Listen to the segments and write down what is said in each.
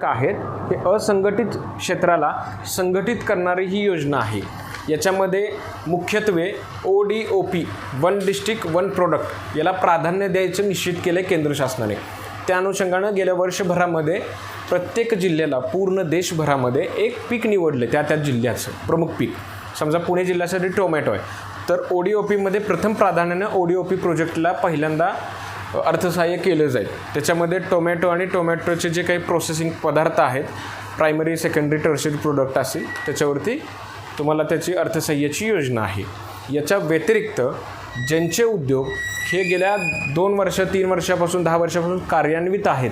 आहेत हे असंघटित क्षेत्राला संघटित करणारी ही योजना आहे. याच्यामध्ये मुख्यत्वे ODOP one district one product याला प्राधान्य द्यायचं निश्चित केलं आहे केंद्र शासनाने. त्या अनुषंगानं गेल्या वर्षभरामध्ये प्रत्येक जिल्ह्याला पूर्ण देशभरामध्ये एक पीक निवडले त्या जिल्ह्याचं प्रमुख पीक. समजा पुणे जिल्ह्यासाठी टोमॅटो आहे तर ODOPमध्ये प्रथम प्राधान्यानं ODOP प्रोजेक्टला पहिल्यांदा अर्थसहाय्य केलं जाईल. त्याच्यामध्ये टोमॅटो आणि टोमॅटोचे जे काही प्रोसेसिंग पदार्थ आहेत प्रायमरी सेकंडरी टर्शियरी प्रोडक्ट असेल त्याच्यावरती तुम्हाला त्याची अर्थसहाय्याची योजना आहे. याच्या व्यतिरिक्त ज्यांचे उद्योग हे गेल्या 2 वर्ष 3 वर्षापासून 10 वर्षापासून कार्यान्वित आहेत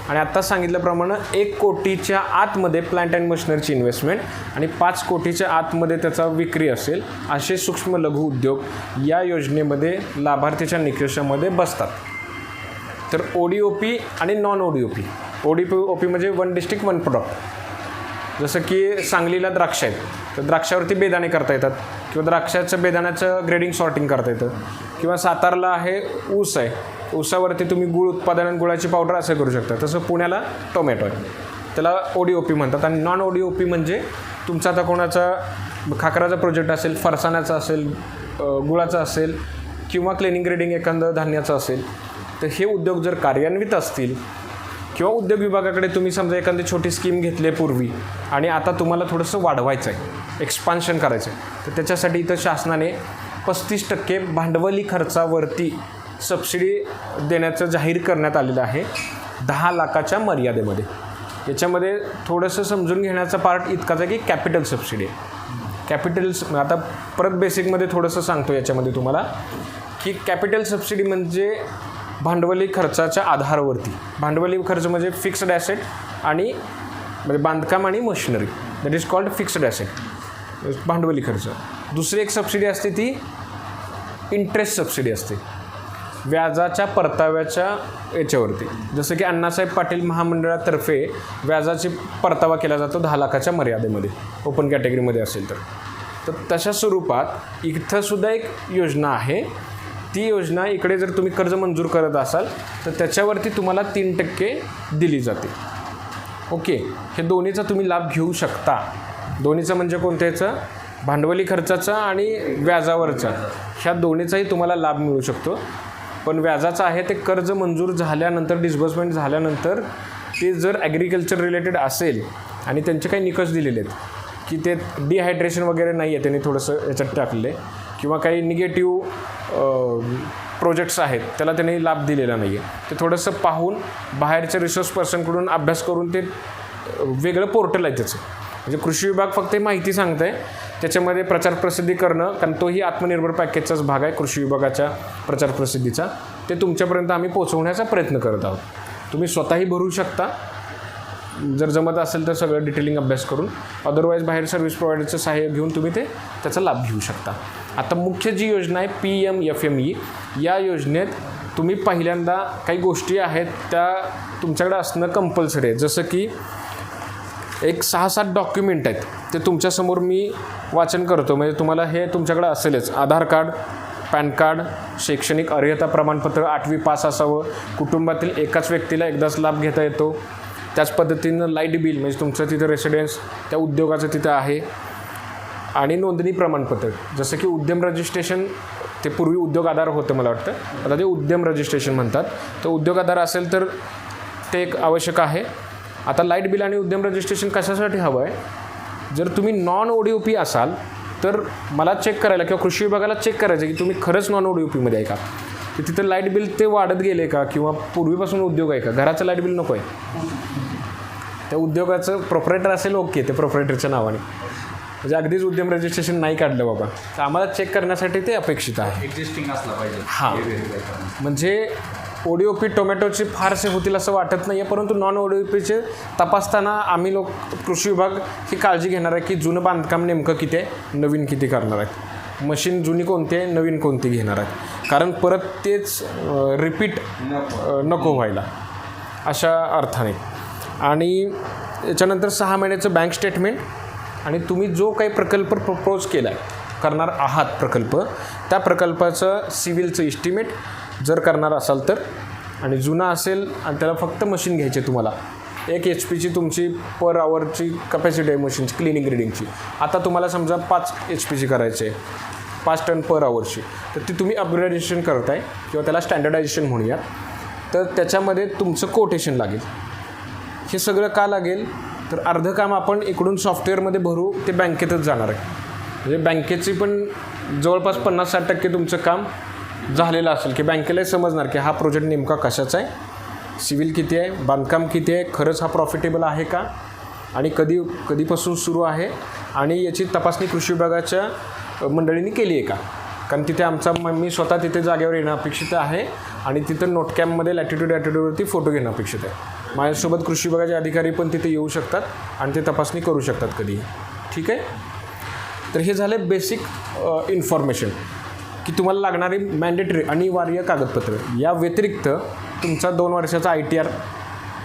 आणि आत्ता सांगितल्याप्रमाणे 1 कोटीच्या आतमध्ये प्लांट अँड मशिनरीची इन्व्हेस्टमेंट आणि 5 कोटीच्या आतमध्ये त्याचा विक्री असेल असे सूक्ष्म लघु उद्योग या योजनेमध्ये लाभार्थीच्या निकषामध्ये बसतात. तर ODOP आणि नॉन ODOP म्हणजे वन डिस्ट्रिक्ट वन प्रोडक्ट. जसं की सांगलीला द्राक्ष आहेत तर द्राक्षावरती बेदाणे करता येतात किंवा द्राक्षाचं बेदाण्याचं ग्रेडिंग सॉर्टिंग करता येतं. किंवा सातारला आहे ऊस आहे, ऊसावरती तुम्ही गूळ उत्पादन आणि गुळाची पावडर असं करू शकता. तसं पुण्याला टोमॅटो आहे त्याला ODOP म्हणतात. आणि नॉन ODOP म्हणजे तुमचा आता कोणाचा खाकराचा प्रोजेक्ट असेल, फरसाण्याचा असेल, गुळाचा असेल किंवा क्लिनिंग ग्रेडिंग एखादं धान्याचं असेल तर हे उद्योग जर कार्यान्वित असतील किंवा उद्योग विभागाकडे तुम्ही समजा एखादी छोटी स्कीम घेतली आहे पूर्वी आणि आता तुम्हाला थोडंसं वाढवायचं आहे, एक्सपान्शन करायचं आहे, तर त्याच्यासाठी इथं शासनाने 35% भांडवली खर्चावरती सबसिडी देण्याचं जाहीर करण्यात आलेलं आहे 10 लाखाच्या मर्यादेमध्ये. याच्यामध्ये थोडंसं समजून घेण्याचा पार्ट इतकाच आहे की कॅपिटल सबसिडी आहे. कॅपिटल्स आता परत बेसिकमध्ये थोडंसं सांगतो याच्यामध्ये तुम्हाला की कॅपिटल सबसिडी म्हणजे भांडवली खर्चाच्या आधारावरती. भांडवली खर्च म्हणजे फिक्स्ड ॲसेट आणि म्हणजे बांधकाम आणि machinery, that is called fixed asset, भांडवली खर्च. दुसरी एक सबसिडी असते ती इंटरेस्ट सबसिडी असते, व्याजाच्या परताव्याच्या याच्यावरती. जसं की अण्णासाहेब पाटील महामंडळातर्फे व्याजाची परतावा केला जातो 10 लाखाच्या मर्यादेमध्ये ओपन कॅटेगरीमध्ये असेल तर तशा स्वरूपात इथंसुद्धा एक योजना आहे. ती योजना इकडे जर तुम्ही कर्ज मंजूर करत असाल तर त्याच्यावरती तुम्हाला 3% दिली जाते. ओके, हे दोन्हीचा तुम्ही लाभ घेऊ शकता. दोन्हीचं म्हणजे कोणत्याचं? भांडवली खर्चाचा आणि व्याजावरचा, ह्या दोन्हीचाही तुम्हाला लाभ मिळू शकतो. पण व्याजाचं आहे ते कर्ज मंजूर झाल्यानंतर, डिस्बर्समेंट झाल्यानंतर ते जर ॲग्रिकल्चर रिलेटेड असेल आणि त्यांचे काही निकष दिलेले आहेत की ते डिहायड्रेशन वगैरे नाही आहे, त्यांनी थोडंसं याच्यात टाकले किंवा काही निगेटिव्ह प्रोजेक्ट्स आहेत त्याला त्यांनी लाभ दिलेला नाही आहे, ते थोडंसं पाहून बाहेरच्या रिसोर्स पर्सनकडून अभ्यास करून ते वेगळं पोर्टल आहे त्याचं. म्हणजे कृषी विभाग फक्त माहिती सांगतं आहे, त्याच्यामध्ये प्रचार प्रसिद्धी करणं, कारण तोही आत्मनिर्भर पॅकेजचाच भाग आहे कृषी विभागाच्या प्रचार प्रसिद्धीचा, ते तुमच्यापर्यंत आम्ही पोहोचवण्याचा प्रयत्न करत आहोत. तुम्ही स्वतःही भरू शकता जर जमत असेल तर सगळं डिटेलिंग अभ्यास करून, अदरवाईज बाहेर सर्व्हिस प्रोव्हायडरचं सहाय्य घेऊन तुम्ही त्याचा लाभ घेऊ शकता. आता मुख्य जी योजना आहे PMFME, या योजनेत तुम्ही पहिल्यांदा काही गोष्टी आहेत त्या तुमच्याकडे असणं कंपल्सरी आहे. जसं की एक 6-7 डॉक्युमेंट आहेत ते तुमच्यासमोर मी वाचन करतो, म्हणजे तुम्हाला हे तुमच्याकडे असेलच. आधार कार्ड, पॅन कार्ड, शैक्षणिक अर्हता प्रमाणपत्र, 8वी पास असावं, कुटुंबातील एकाच व्यक्तीला एकदाच लाभ घेता येतो. त्याच पद्धतीनं लाईट बिल म्हणजे तुमचं तिथं रेसिडेन्स त्या उद्योगाचं तिथं आहे, आणि नोंदणी प्रमाणपत्र. जसं की उद्यम रजिस्ट्रेशन, ते पूर्वी उद्योग आधार होतं मला वाटतं, आता ते उद्यम रजिस्ट्रेशन म्हणतात. तर उद्योग आधार असेल तर ते एक आवश्यक आहे. आता लाईट बिल आणि उद्यम रजिस्ट्रेशन कशासाठी हवं आहे? जर तुम्ही नॉन ODOP असाल तर मला चेक करायला किंवा कृषी विभागाला चेक करायचं की तुम्ही खरंच नॉन ODOPमध्ये आहे का, की तिथं लाईट बिल ते वाढत गेले का, किंवा पूर्वीपासून उद्योग आहे का. घराचं लाईट बिल नको आहे, त्या उद्योगाचं प्रोप्रायटर असेल ओके, ते प्रोप्रायटरच्या नावाने, म्हणजे अगदीच उद्यम रजिस्ट्रेशन नाही काढलं बाबा, तर आम्हाला चेक करण्यासाठी ते अपेक्षित आहे. एक्झिस्टिंग असलं पाहिजे. हां, म्हणजे ODOP टोमॅटोचे फारसे होतील असं वाटत नाही आहे, परंतु नॉन ODOPचे तपासताना आम्ही कृषी विभाग ही काळजी घेणार आहे की जुनं बांधकाम नेमकं किती आहे, नवीन किती करणार आहेत, मशीन जुनी कोणती आहे, नवीन कोणती घेणार आहेत, कारण परत तेच रिपीट नको व्हायला अशा अर्थाने. आणि याच्यानंतर 6 महिन्याचं बँक स्टेटमेंट, आणि तुम्ही जो काही प्रकल्प प्रपोज केला आहे, करणार आहात प्रकल्प, त्या प्रकल्पाचं सिव्हिलचं इस्टिमेट जर करणार असाल तर, आणि जुना असेल आणि त्याला फक्त मशीन घ्यायचे तुम्हाला, 1 HP तुमची पर आवरची कॅपॅसिटी आहे मशीनची क्लिनिंग रिडिंगची. आता तुम्हाला समजा 5 HP करायची आहे, 5 टन पर आवरची, तर ती तुम्ही अपग्रेडेशन करताय किंवा त्याला स्टँडर्डायझेशन म्हणूयात. तर त्याच्यामध्ये तुमचं कोटेशन लागेल. हे सगळं का लागेल, तर अर्धं काम आपण इकडून सॉफ्टवेअरमध्ये भरू, ते बँकेतच जाणार आहे. म्हणजे बँकेची पण जवळपास 50-60% तुमचं काम झालेलं असेल, की बँकेलाही समजणार की हा प्रोजेक्ट नेमका कशाचा आहे, सिव्हिल किती आहे, बांधकाम किती आहे, खरंच हा प्रॉफिटेबल आहे का, आणि कधीपासून सुरू आहे, आणि याची तपासणी कृषी विभागाच्या मंडळींनी केली आहे का. कारण तिथे मी स्वतः तिथे जागेवर येणं अपेक्षित आहे आणि तिथं नोटकॅममध्ये लॅटिट्यूडवरती फोटो घेणं अपेक्षित आहे. माझ्यासोबत कृषी विभागाचे अधिकारी पण तिथे येऊ शकतात आणि ते तपासणी करू शकतात कधीही. ठीक आहे. तर हे झाले बेसिक इन्फॉर्मेशन की तुम्हाला लागणारी मॅन्डेटरी अनिवार्य कागदपत्र. या व्यतिरिक्त तुमचा 2 वर्षाचा ITR,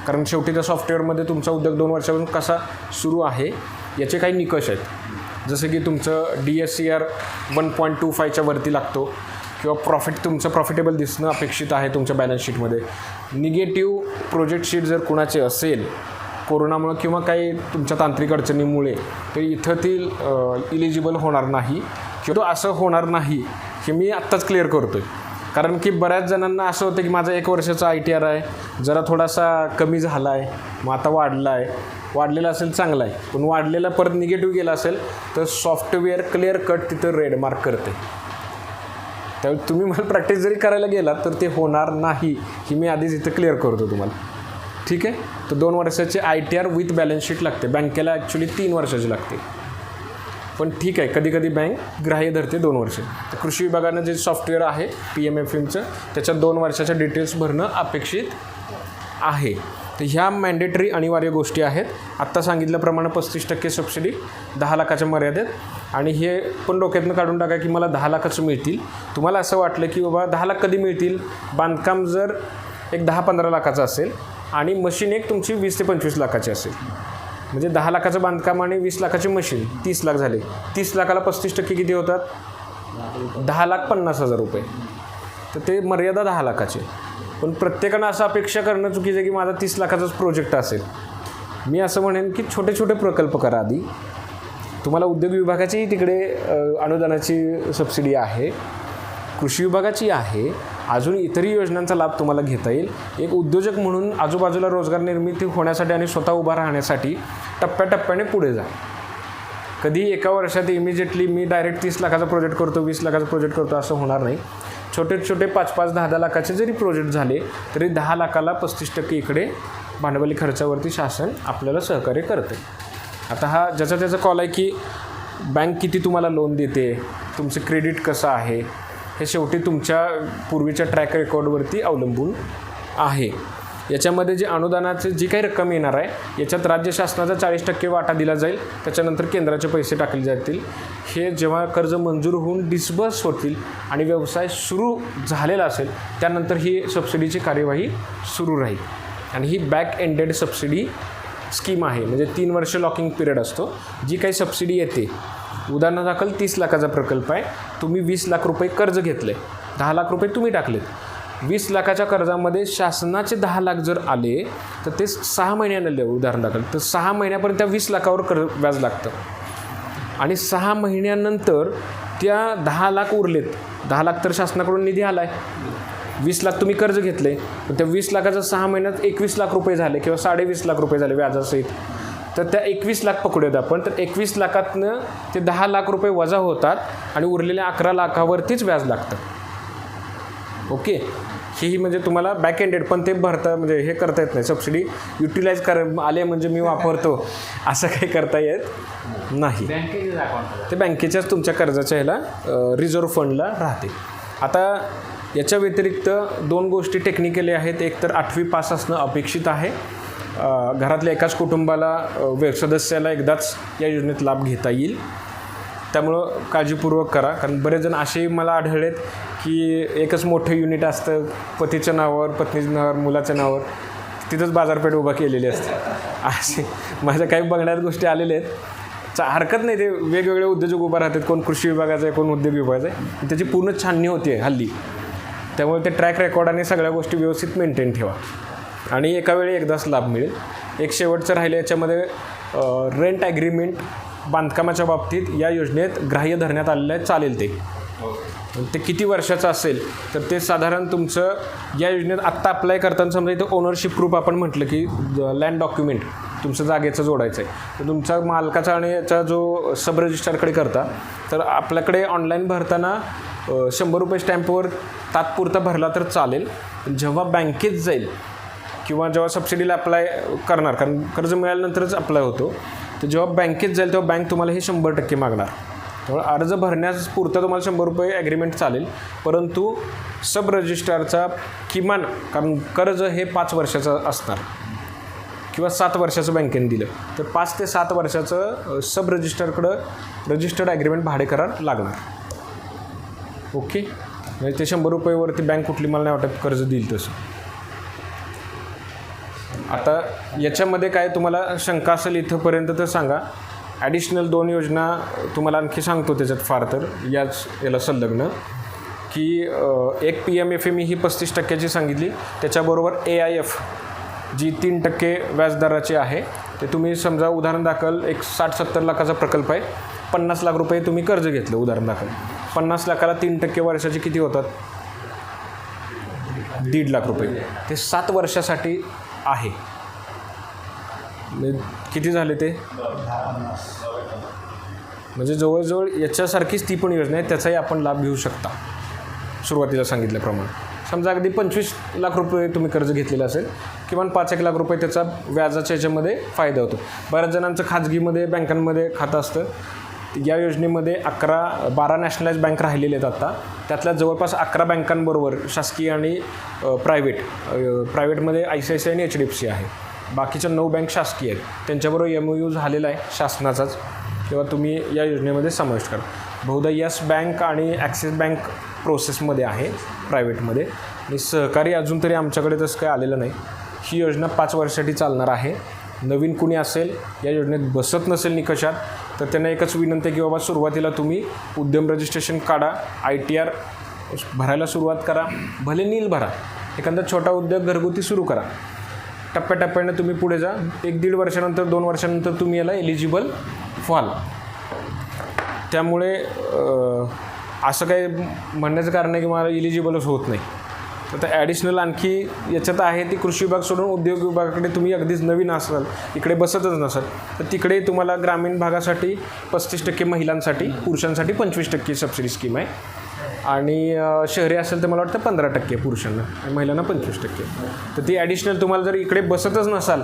कारण शेवटी त्या सॉफ्टवेअरमध्ये तुमचा उद्योग 2 वर्षापासून कसा सुरू आहे याचे काही निकष आहेत. जसं की तुमचं DSCR 1.25च्या वरती लागतो, किंवा तुमचं प्रॉफिटेबल दिसणं अपेक्षित आहे तुमच्या बॅलन्स शीटमध्ये. निगेटिव्ह प्रोजेक्ट शीट जर कुणाचे असेल कोरोनामुळं किंवा काही तुमच्या तांत्रिक अडचणीमुळे, तर इथं ती इलिजिबल होणार नाही, किंवा असं होणार नाही हे मी आत्ताच क्लिअर करतो आहे. कारण की बऱ्याच जणांना असं होतं की माझा 1 वर्षाचा ITR आहे, जरा थोडासा कमी झाला आहे, मग आता वाढलेला असेल चांगला आहे, पण वाढलेला परत निगेटिव्ह गेला असेल तर सॉफ्टवेअर क्लिअर कट तिथं रेड मार्क करते. त्यावेळी तुम्ही मला प्रॅक्टिस जरी करायला गेलात तर ते होणार नाही, ही मी आधीच इथं क्लिअर करतो तुम्हाला. ठीक आहे. तर 2 वर्षाचे ITR विथ बॅलन्स शीट लागते. बँकेला ॲक्च्युली 3 वर्षाची लागते, पण ठीक आहे, कधी कधी बँक ग्राह्य धरते 2 वर्षे. तर कृषी विभागानं जे सॉफ्टवेअर आहे PMFMचं, त्याच्यात 2 वर्षाच्या डिटेल्स भरणं अपेक्षित आहे. तर ह्या मॅन्डेटरी अनिवार्य गोष्टी आहेत. आत्ता सांगितल्याप्रमाणे 35% सबसिडी 10 लाखाच्या मर्यादेत. आणि हे पण डोक्यातनं काढून टाका की मला 10 लाखाचं मिळतील. तुम्हाला असं वाटलं की बाबा 10 लाख कधी मिळतील, बांधकाम जर एक 10-15 लाखाचं असेल आणि मशीन एक तुमची 20 ते 25 लाखाची असेल, म्हणजे 10 लाखाचं बांधकाम आणि 20 लाखाची मशीन, 30 लाख झाले. 30 लाखाला 35% किती होतात, 10,50,000 रुपये. तर ते मर्यादा 10 लाखाची. पण प्रत्येकानं असं अपेक्षा करणं चुकीचं आहे की माझा 30 लाखाचाच प्रोजेक्ट असेल. मी असं म्हणेन की छोटे छोटे प्रकल्प करा आधी. तुम्हाला उद्योग विभागाची तिकडे अनुदानाची सबसिडी आहे, कृषी विभागाची आहे, अजून इतरही योजनांचा लाभ तुम्हाला घेता येईल. एक उद्योजक म्हणून आजूबाजूला रोजगार निर्मिती होण्यासाठी आणि स्वतः उभा राहण्यासाठी टप्प्याटप्प्याने पुढे जा. कधी एका वर्षात इमिजिएटली मी डायरेक्ट 30 लाखाचा प्रोजेक्ट करतो, 20 लाखाचा प्रोजेक्ट करतो असं होणार नाही. छोटे छोटे 5-5, 10-10 लाखाचे जरी प्रोजेक्ट झाले तरी 10 लाखाला 35% इकडे भांडवली खर्चावरती शासन आपल्याला सहकार्य करते. आता हा ज्याचा त्याचा कॉल आहे की बँक किती तुम्हाला लोन देते, तुमचं क्रेडिट कसं आहे, हे शेवटी तुमच्या पूर्वीच्या ट्रॅक रेकॉर्डवरती अवलंबून आहे. याच्यामध्ये जे अनुदानाचे जी काही रक्कम येणार आहे याच्यात राज्य शासनाचा 40% वाटा दिला जाईल, त्याच्यानंतर केंद्राचे पैसे टाकले जातील. हे जेव्हा कर्ज मंजूर होऊन डिस्बर्स होतील आणि व्यवसाय सुरू झालेला असेल त्यानंतर ही सबसिडीची कार्यवाही सुरू राहील. आणि ही बॅक एंडेड सबसिडी स्कीम आहे, म्हणजे 3 वर्ष लॉकिंग पिरियड असतो. जी काही सबसिडी येते, उदाहरणादाखल 30 लाखाचा प्रकल्प आहे, तुम्ही 20 लाख रुपये कर्ज घेतले, 10 लाख रुपये तुम्ही टाकलेत. 20 लाखाच्या कर्जामध्ये शासनाचे 10 लाख जर आले तर ते 6 महिन्यानं आले उदाहरणादाखल, तर 6 महिन्यापर्यंत त्या 20 लाखावर व्याज लागतं. आणि 6 महिन्यानंतर त्या 10 लाख उरलेत, 10 लाख तर शासनाकडून निधी आला आहे, 20 लाख तुम्ही कर्ज घेतले, तर त्या 20 लाखाचं 6 महिन्यात 21 लाख रुपये झाले किंवा 20.5 लाख रुपये झाले व्याजासहित. तर त्या 21 लाख पकडूयात आपण, तर 21 लाखातनं ते 10 लाख रुपये वजा होतात आणि उरलेल्या 11 लाखावरतीच व्याज लागतं. ओके. हेही म्हणजे तुम्हाला बॅक एंडेड, पण ते भरता म्हणजे हे करता येत नाही, सबसिडी युटिलाइज आले म्हणजे मी वापरतो असं काही करता येत नाही. ते बँकेच्याच तुमच्या कर्जाच्या ह्याला रिझर्व्ह फंडला राहते. आता याच्या व्यतिरिक्त 2 गोष्टी टेक्निकली आहेत. एक तर 8वी पास असणं अपेक्षित आहे. घरातल्या एकाच कुटुंबाला सदस्याला एकदाच या योजनेत लाभ घेता येईल. त्यामुळं काळजीपूर्वक करा, कारण बरेच जण असेही मला आढळलेत की एकच मोठं युनिट असतं, पतीच्या नावावर, पत्नीच्या नावावर, मुलाच्या नावावर, तिथंच बाजारपेठ उभा केलेली असते. असे माझ्या काही बघण्यात गोष्टी आलेल्या आहेत. हरकत नाही, ते वेगवेगळे उद्योजक उभा राहतात, कोण कृषी विभागाचं आहे, कोण उद्योग विभागाचं आहे. त्याची पूर्ण छाननी होती आहे हल्ली. त्यामुळे ते ट्रॅक रेकॉर्ड आणि सगळ्या गोष्टी व्यवस्थित मेंटेन ठेवा. आणि एका वेळी एकदाच लाभ मिळेल. एक शेवटचं राहिलं याच्यामध्ये रेंट ॲग्रीमेंट बांधकामाच्या बाबतीत या योजनेत ग्राह्य धरण्यात आलेलं आहे. चालेल ते किती वर्षाचं असेल तर ते साधारण तुमचं या योजनेत आत्ता अप्लाय करताना समजा इथं ओनरशिप प्रूफ आपण म्हटलं की लँड डॉक्युमेंट तुमचं जागेचं जोडायचं आहे, तर तुमचा मालकाचा आणि याचा जो सब रजिस्ट्रारकडे करता तर आपल्याकडे ऑनलाईन भरताना 100 रुपये स्टॅम्पवर तात्पुरता भरला तर चालेल. जेव्हा बँकेत जाईल किंवा जेव्हा सबसिडीला अप्लाय करणार, कारण कर्ज मिळाल्यानंतरच अप्लाय होतो, तर जेव्हा बँकेत जाईल तेव्हा बँक तुम्हाला हे 100% मागणार. त्यामुळे अर्ज भरण्यास पुरता तुम्हाला 100 रुपये ॲग्रीमेंट चालेल, परंतु सब रजिस्ट्रारचा किमान, कारण कर्ज हे 5 वर्षाचं असणार किंवा 7 वर्षाचं बँकेने दिलं तर 5 ते 7 वर्षाचं सब रजिस्ट्रारकडं रजिस्टर्ड ॲग्रीमेंट भाडेकरार लागणार. ओके, म्हणजे ते 100 रुपयेवरती बँक कुठली मला नाही वाटत कर्ज देईल तसं. आता याच्यामध्ये काय तुम्हाला शंका असेल इथंपर्यंत तर सांगा. ॲडिशनल 2 योजना तुम्हाला आणखी सांगतो त्याच्यात फार तर याला संलग्न की एक PMFME ही 35% सांगितली, त्याच्याबरोबर AIF जी 3% व्याजदराची आहे. ते तुम्ही समजा उदाहरण दाखल एक 60-70 लाखाचा प्रकल्प आहे, 50 लाख रुपये तुम्ही कर्ज घेतलं उदाहरण दाखल, 50 लाखाला 3% वर्षाचे किती होतात? 1.5 लाख रुपये. ते 7 वर्षासाठी आहे. किती झाले ते? म्हणजे जवळजवळ याच्यासारखीच ती पण योजना आहे, त्याचाही आपण लाभ घेऊ शकता. सुरुवातीला सांगितल्याप्रमाणे समजा अगदी 25 लाख रुपये तुम्ही कर्ज घेतलेलं असेल, किमान 5-1 लाख रुपये त्याचा व्याजाच्या याच्यामध्ये फायदा होतो. बऱ्याच जणांचं खाजगीमध्ये बँकांमध्ये खातं असतं. या योजनेमध्ये 12 नॅशनलाइज बँक राहिलेले आहेत आता. त्यातल्या जवळपास 11 बँकांबरोबर शासकीय आणि प्रायव्हेटमध्ये ICICI आणि HDFC आहे. बाकीच्या 9 बँक शासकीय आहेत, त्यांच्याबरोबर MOU झालेला आहे शासनाचाच, तेव्हा तुम्ही या योजनेमध्ये समाविष्ट करा. बहुधा येस बँक आणि ॲक्सिस बँक प्रोसेसमध्ये आहे प्रायव्हेटमध्ये, आणि सहकारी अजून तरी आमच्याकडे तसं काही आलेलं नाही. ही योजना 5 वर्षासाठी चालणार आहे. नवीन कुणी असेल या योजनेत बसत नसेल निकषात तर त्यांना एकच विनंती आहे की बाबा सुरुवातीला तुम्ही उद्यम रजिस्ट्रेशन काढा, ITR भरायला सुरुवात करा, भले नील भरा, एखादा छोटा उद्योग घरगुती सुरू करा. टप्प्याटप्प्याने तुम्ही पुढे जा. 1-1.5 वर्षानंतर 2 वर्षानंतर तुम्ही याला एलिजिबल व्हाल. त्यामुळे असं काही म्हणण्याचं कारण आहे की मला एलिजिबलच होत नाही. तर ॲडिशनल आणखी याच्यात आहे ती कृषी विभाग सोडून उद्योग विभागाकडे तुम्ही अगदीच नवीन असाल, इकडे बसतच नसाल, तर तिकडे तुम्हाला ग्रामीण भागासाठी 35% महिलांसाठी, पुरुषांसाठी 25% सबसिडी स्कीम आहे. आणि शहरी असेल तर मला वाटतं 15% पुरुषांना आणि महिलांना 25%. तर ती ॲडिशनल तुम्हाला जर इकडे बसतच नसाल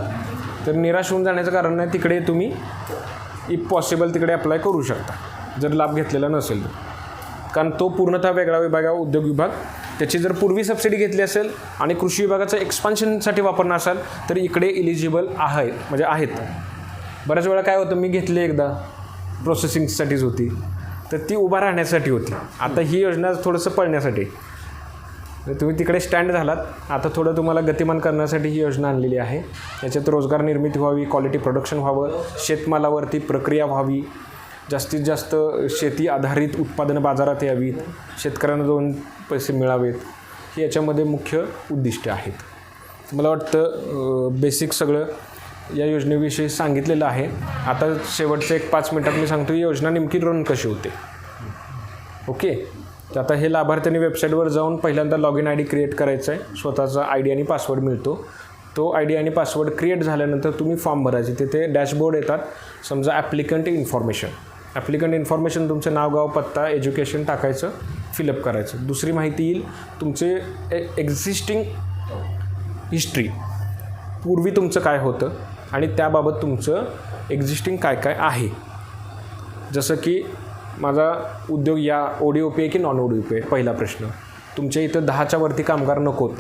तर निराश होऊन जाण्याचं कारण नाही. तिकडे तुम्ही इफ पॉसिबल तिकडे अप्लाय करू शकता जर लाभ घेतलेला नसेल तर, कारण तो पूर्णतः वेगळा विभाग आहे उद्योग विभाग. त्याची जर पूर्वी सबसिडी घेतली असेल आणि कृषी विभागाचं एक्सपान्शनसाठी वापरणार असाल तर इकडे इलिजिबल आहे, म्हणजे आहेत. बऱ्याच वेळा काय होतं, मी घेतली एकदा प्रोसेसिंगसाठीच होती, तर ती उभा राहण्यासाठी होती. आता ही योजना थोडंसं पळण्यासाठी, तुम्ही तिकडे स्टँड झालात, आता थोडं तुम्हाला गतिमान करण्यासाठी ही योजना आणलेली आहे. याच्यात रोजगार निर्मिती व्हावी, क्वालिटी प्रोडक्शन व्हावं, शेतमालावरती प्रक्रिया व्हावी, जास्तीत जास्त शेती आधारित उत्पादनं बाजारात यावीत, शेतकऱ्यांना 2 पैसे मिळावेत, ही याच्यामध्ये मुख्य उद्दिष्टे आहेत. मला वाटतं बेसिक सगळं या योजनेविषयी सांगितलेलं आहे. आता शेवटचं 5 मिनिटात मी सांगतो ही योजना नेमकी रन कशी होते. ओके, तर आता हे लाभार्थ्यांनी वेबसाईटवर जाऊन पहिल्यांदा लॉगिन ID क्रिएट करायचा आहे. स्वतःचा ID आणि पासवर्ड मिळतो. तो ID आणि पासवर्ड क्रिएट झाल्यानंतर तुम्ही फॉर्म भरायचे. तिथे डॅशबोर्ड येतात. समजा ॲप्लिकंट इन्फॉर्मेशन तुमचं नाव, गाव, पत्ता, एज्युकेशन टाकायचं, फिलअप करायचं. दुसरी माहिती येईल तुमचे एक्झिस्टिंग हिस्ट्री, पूर्वी तुमचं काय होतं आणि त्याबाबत तुमचं एक्झिस्टिंग काय काय आहे. जसं की माझा उद्योग या ODOP आहे की नॉन ODOP आहे, पहिला प्रश्न. तुमच्या इथं 10च्या वरती कामगार नकोत,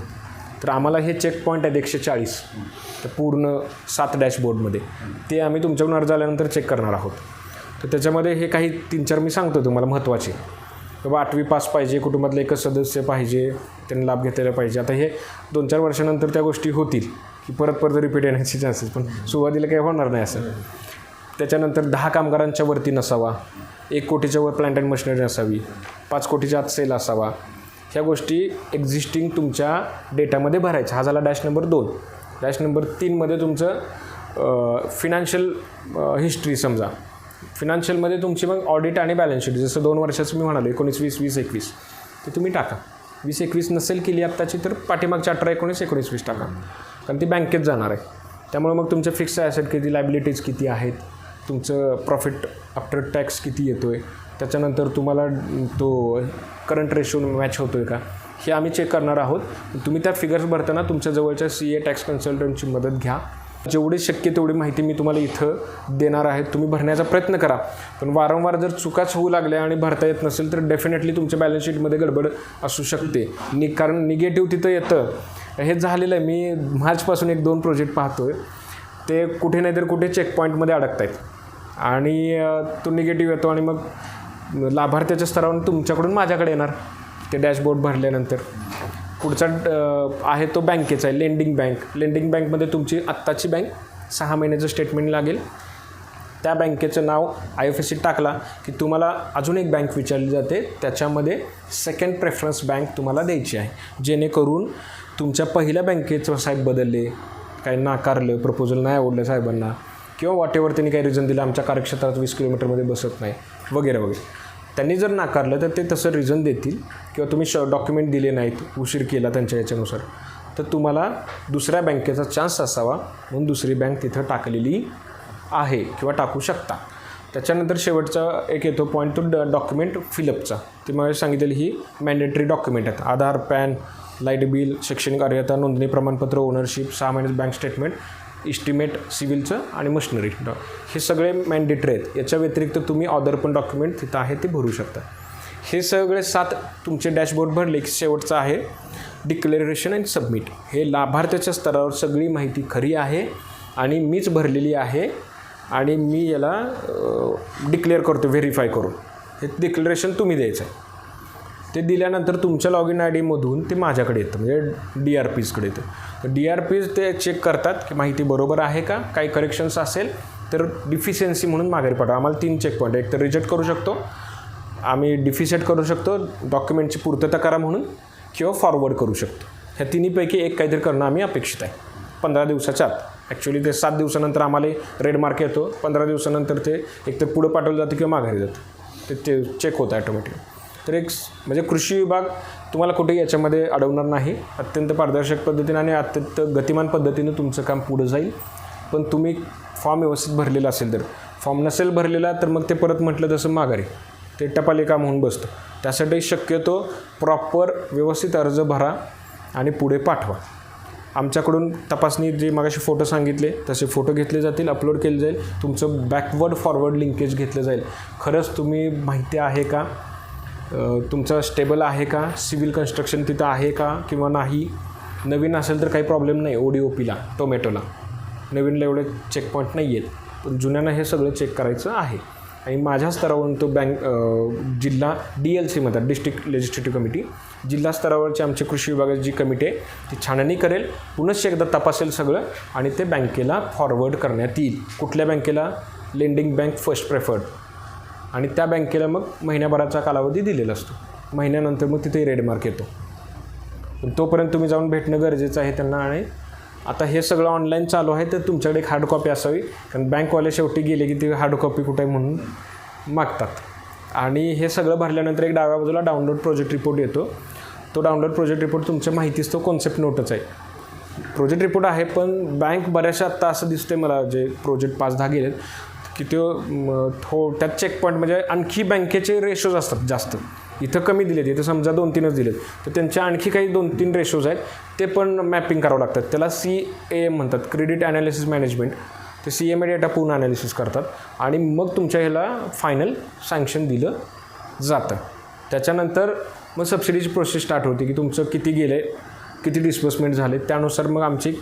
तर आम्हाला हे चेक पॉईंट आहेत 140, तर पूर्ण 7 डॅशबोर्डमध्ये ते आम्ही तुमच्याकडून अर्ज आल्यानंतर चेक करणार आहोत. तर त्याच्यामध्ये हे काही 3-4 मी सांगतो तुम्हाला महत्त्वाचे. बाबा 8वी पास पाहिजे, कुटुंबातलं एकच सदस्य पाहिजे, त्यांनी लाभ घेतलेला पाहिजे. आता हे 2-4 वर्षानंतर त्या गोष्टी होतील की परत रिपीट येण्याचे चान्सेस, पण सुरुवातीला काही होणार नाही असं. त्याच्यानंतर 10 कामगारांच्या वरती नसावा, 1 कोटीच्या वर प्लांट अँड मशिनरी असावी, 5 कोटीच्या आत सेल असावा. ह्या गोष्टी एक्झिस्टिंग तुमच्या डेटामध्ये भरायच्या. हा झाला डॅश नंबर 2. डॅश नंबर 3मध्ये तुमचं फिनान्शियल हिस्ट्री समजा. फिनान्शियलमध्ये तुमची मग ऑडिट आणि बॅलन्स शीट जसं 2 वर्षाचं मी म्हणालो 19, 20, 20, 21 ते तुम्ही टाका. 20, 21 नसेल केली आत्ताची तर पाठीमागच्या 18, 19, 19, 20 टाका, कारण ती बँकेत जाणार आहे. त्यामुळे मग तुमचे फिक्स ॲसेट किती, लायबिलिटीज किती आहेत, तुमचं प्रॉफिट आफ्टर टॅक्स किती येतो आहे, त्याच्यानंतर तुम्हाला तो करंट रेशो मॅच होतो आहे का, हे आम्ही चेक करणार आहोत. तुम्ही त्या फिगर्स भरताना तुमच्या जवळच्या CA टॅक्स कन्सल्टंटची मदत घ्या. जेवढी शक्य तेवढी माहिती मी तुम्हाला इथं देणार आहे, तुम्ही भरण्याचा प्रयत्न करा. पण वारंवार जर चुकाच होऊ लागल्या आणि भरता येत नसेल तर डेफिनेटली तुमच्या बॅलन्स शीटमध्ये गडबड असू शकते. कारण निगेटिव्ह तिथं येतं. हे झालेलं आहे. मी मार्चपासून 1-2 प्रोजेक्ट पाहतो आहे, ते कुठे नाही तर कुठे चेकपॉईंटमध्ये अडकत आहेत आणि तो निगेटिव्ह येतो आणि मग लाभार्थ्याच्या स्तरावरून तुमच्याकडून माझ्याकडे येणार ते डॅशबोर्ड भरल्यानंतर. पुढचा आहे तो बँकेचा आहे, लेंडिंग बँक. लेंडिंग बँकमध्ये तुमची आत्ताची बँक 6 महिन्याचं स्टेटमेंट लागेल. त्या बँकेचं नाव IFSC टाकला की तुम्हाला अजून एक बँक विचारली जाते, त्याच्यामध्ये सेकंड प्रेफरन्स बँक तुम्हाला द्यायची आहे, जेणेकरून तुमच्या पहिल्या बँकेचं साहेब बदलले, काही नाकारलं, प्रपोजल नाही आवडलं साहेबांना किंवा वॉटेवर त्यांनी काही रिझन दिलं, आमच्या कार्यक्षेत्रात 20 किलोमीटरमध्ये बसत नाही वगैरे वगैरे, त्यांनी जर नाकारलं तर ते तसं रिझन देतील किंवा तुम्ही डॉक्युमेंट दिले नाहीत, उशीर केला त्यांच्या याच्यानुसार, तर तुम्हाला दुसऱ्या बँकेचा चान्स असावा म्हणून दुसरी बँक तिथं टाकलेली आहे किंवा टाकू शकता. त्याच्यानंतर शेवटचा एक येतो पॉईंट, तो डॉक्युमेंट फिलअपचा. ते मला सांगितलेली ही मॅन्डेटरी डॉक्युमेंट आहेत. आधार, पॅन, लाईट बिल, शैक्षणिक अर्हता, नोंदणी प्रमाणपत्र, ओनरशिप, 6 महिन्याचं बँक स्टेटमेंट, इस्टिमेट सिव्हिलचं आणि मशिनरी, हे सगळे मॅन्डेटरी आहेत. याच्या व्यतिरिक्त तुम्ही अदर पण डॉक्युमेंट तिथं आहे ते भरू शकता. हे सगळे 7 तुमचे डॅशबोर्ड भरले की शेवटचं आहे डिक्लेरेशन अँड सबमिट. हे लाभार्थ्याच्या स्तरावर सगळी माहिती खरी आहे आणि मीच भरलेली आहे आणि मी याला डिक्लेअर करतो व्हेरीफाय करून. हे डिक्लेरेशन तुम्ही द्यायचं आहे. ते दिल्यानंतर तुमच्या लॉगिन IDमधून ते माझ्याकडे येतं, म्हणजे DRPsकडे येतं. तर DRPs ते चेक करतात की माहिती बरोबर आहे का, काही करेक्शन्स असेल तर डिफिशियन्सी म्हणून माघारी पाठवा. आम्हाला 3 चेक पॉईंट, एक तर रिजेक्ट करू शकतो, आम्ही डिफिसेट करू शकतो, डॉक्युमेंटची पूर्तता करा म्हणून, किंवा फॉरवर्ड करू शकतो. ह्या तिन्हीपैकी एक काहीतरी करणं आम्ही अपेक्षित आहे 15 दिवसाच्या आत. ॲक्च्युली ते 7 दिवसानंतर आम्हाला रेड मार्क येतो, 15 दिवसानंतर ते एकतर पुढं पाठवलं जातं किंवा माघारी जातं, ते चेक होतं ॲटोमॅटिक. तर एक म्हणजे कृषी विभाग तुम्हाला कुठेही याच्यामध्ये अडवणार नाही. अत्यंत पारदर्शक पद्धतीने आणि अत्यंत गतिमान पद्धतीनं तुमचं काम पुढं जाईल. पण तुम्ही फॉर्म व्यवस्थित भरलेला असेल तर. फॉर्म नसेल भरलेला तर मग ते परत म्हटलं तसं माघारी ते टपाली काम होऊन बसतं. त्यासाठी शक्यतो प्रॉपर व्यवस्थित अर्ज भरा आणि पुढे पाठवा. आमच्याकडून तपासणी जे मगाशी फोटो सांगितले तसे फोटो घेतले जातील, अपलोड केले जाईल, तुमचं बॅकवर्ड फॉरवर्ड लिंकेज घेतलं जाईल. खरंच तुम्ही माहिती आहे का, तुमचं स्टेबल आहे का, सिव्हिल कन्स्ट्रक्शन तिथं आहे का किंवा नाही. नवीन असेल तर काही प्रॉब्लेम नाही, ODOPला टोमॅटोला नवीनला एवढे चेक पॉईंट नाही आहेत, पण जुन्यांना हे सगळं चेक करायचं आहे. आणि माझ्या स्तरावरून तो जिल्हा DLC म्हणतात, डिस्ट्रिक्ट लेजिस्लेटिव्ह कमिटी, जिल्हा स्तरावरची आमची कृषी विभागाची जी कमिटी आहे ती छाननी करेल, पुनश्च एकदा तपासेल सगळं आणि ते बँकेला फॉरवर्ड करण्यात येईल. कुठल्या बँकेला, लेंडिंग बँक फर्स्ट प्रेफर्ड, आणि त्या बँकेला मग महिन्याभराचा कालावधी दिलेला असतो. महिन्यानंतर मग तिथे रेड मार्क येतो. पण तोपर्यंत तुम्ही जाऊन भेटणं गरजेचं आहे त्यांना. आणि आता हे सगळं ऑनलाईन चालू आहे तर तुमच्याकडे एक हार्ड कॉपी असावी, कारण बँकवाले शेवटी गेले की ती हार्ड कॉपी कुठे आहे म्हणून मागतात. आणि हे सगळं भरल्यानंतर एक डाव्या बाजूला डाउनलोड प्रोजेक्ट रिपोर्ट येतो. तो डाउनलोड प्रोजेक्ट रिपोर्ट तुमच्या माहितीच तो कॉन्सेप्ट नोटच आहे. प्रोजेक्ट रिपोर्ट आहे पण बँक बऱ्याचशा आत्ता असं दिसते मला, जे प्रोजेक्ट 5-10 गेलेत की तो त्यात चेक पॉईंट म्हणजे आणखी बँकेचे रेशोज असतात जास्त. इथं कमी दिलेत, इथं समजा 2-3च दिलेत तर त्यांचे आणखी काही 2-3 रेशोज आहेत, ते पण मॅपिंग करावं लागतात. त्याला CAM म्हणतात, क्रेडिट ॲनालिसिस मॅनेजमेंट. ते CMA डेटा पूर्ण ॲनालिसिस करतात आणि मग तुमच्या ह्याला फायनल सँक्शन दिलं जातं. त्याच्यानंतर मग सबसिडीची प्रोसेस स्टार्ट होते की तुमचं किती गेलं आहे, किती डिस्बर्समेंट झाले, त्यानुसार मग आमची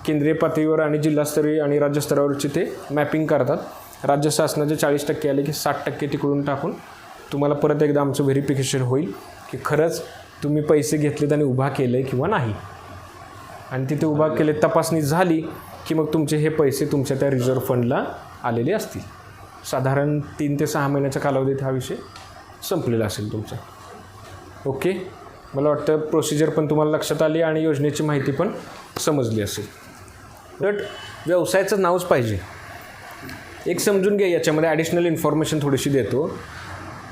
केंद्रीय पातळीवर आणि जिल्हास्तरीय आणि राज्यस्तरावरची ते मॅपिंग करतात. राज्य शासनाचे 40% आले की 60% तिकडून टाकून तुम्हाला परत एकदा आमचं व्हेरिफिकेशन होईल की खरंच तुम्ही पैसे घेतलेत आणि उभा केलं आहे किंवा नाही. आणि तिथे उभा केले, तपासणी झाली की मग तुमचे हे पैसे तुमच्या त्या रिझर्व्ह फंडला आलेले असतील. साधारण 3 ते 6 महिन्याच्या कालावधीत हा विषय संपलेला असेल तुमचा. ओके, मला वाटतं प्रोसिजर पण तुम्हाला लक्षात आली आणि योजनेची माहिती पण समजली असेल. उलट व्यवसायाचं नावच पाहिजे. एक समजून घ्या, याच्यामध्ये ॲडिशनल इन्फॉर्मेशन थोडीशी देतो.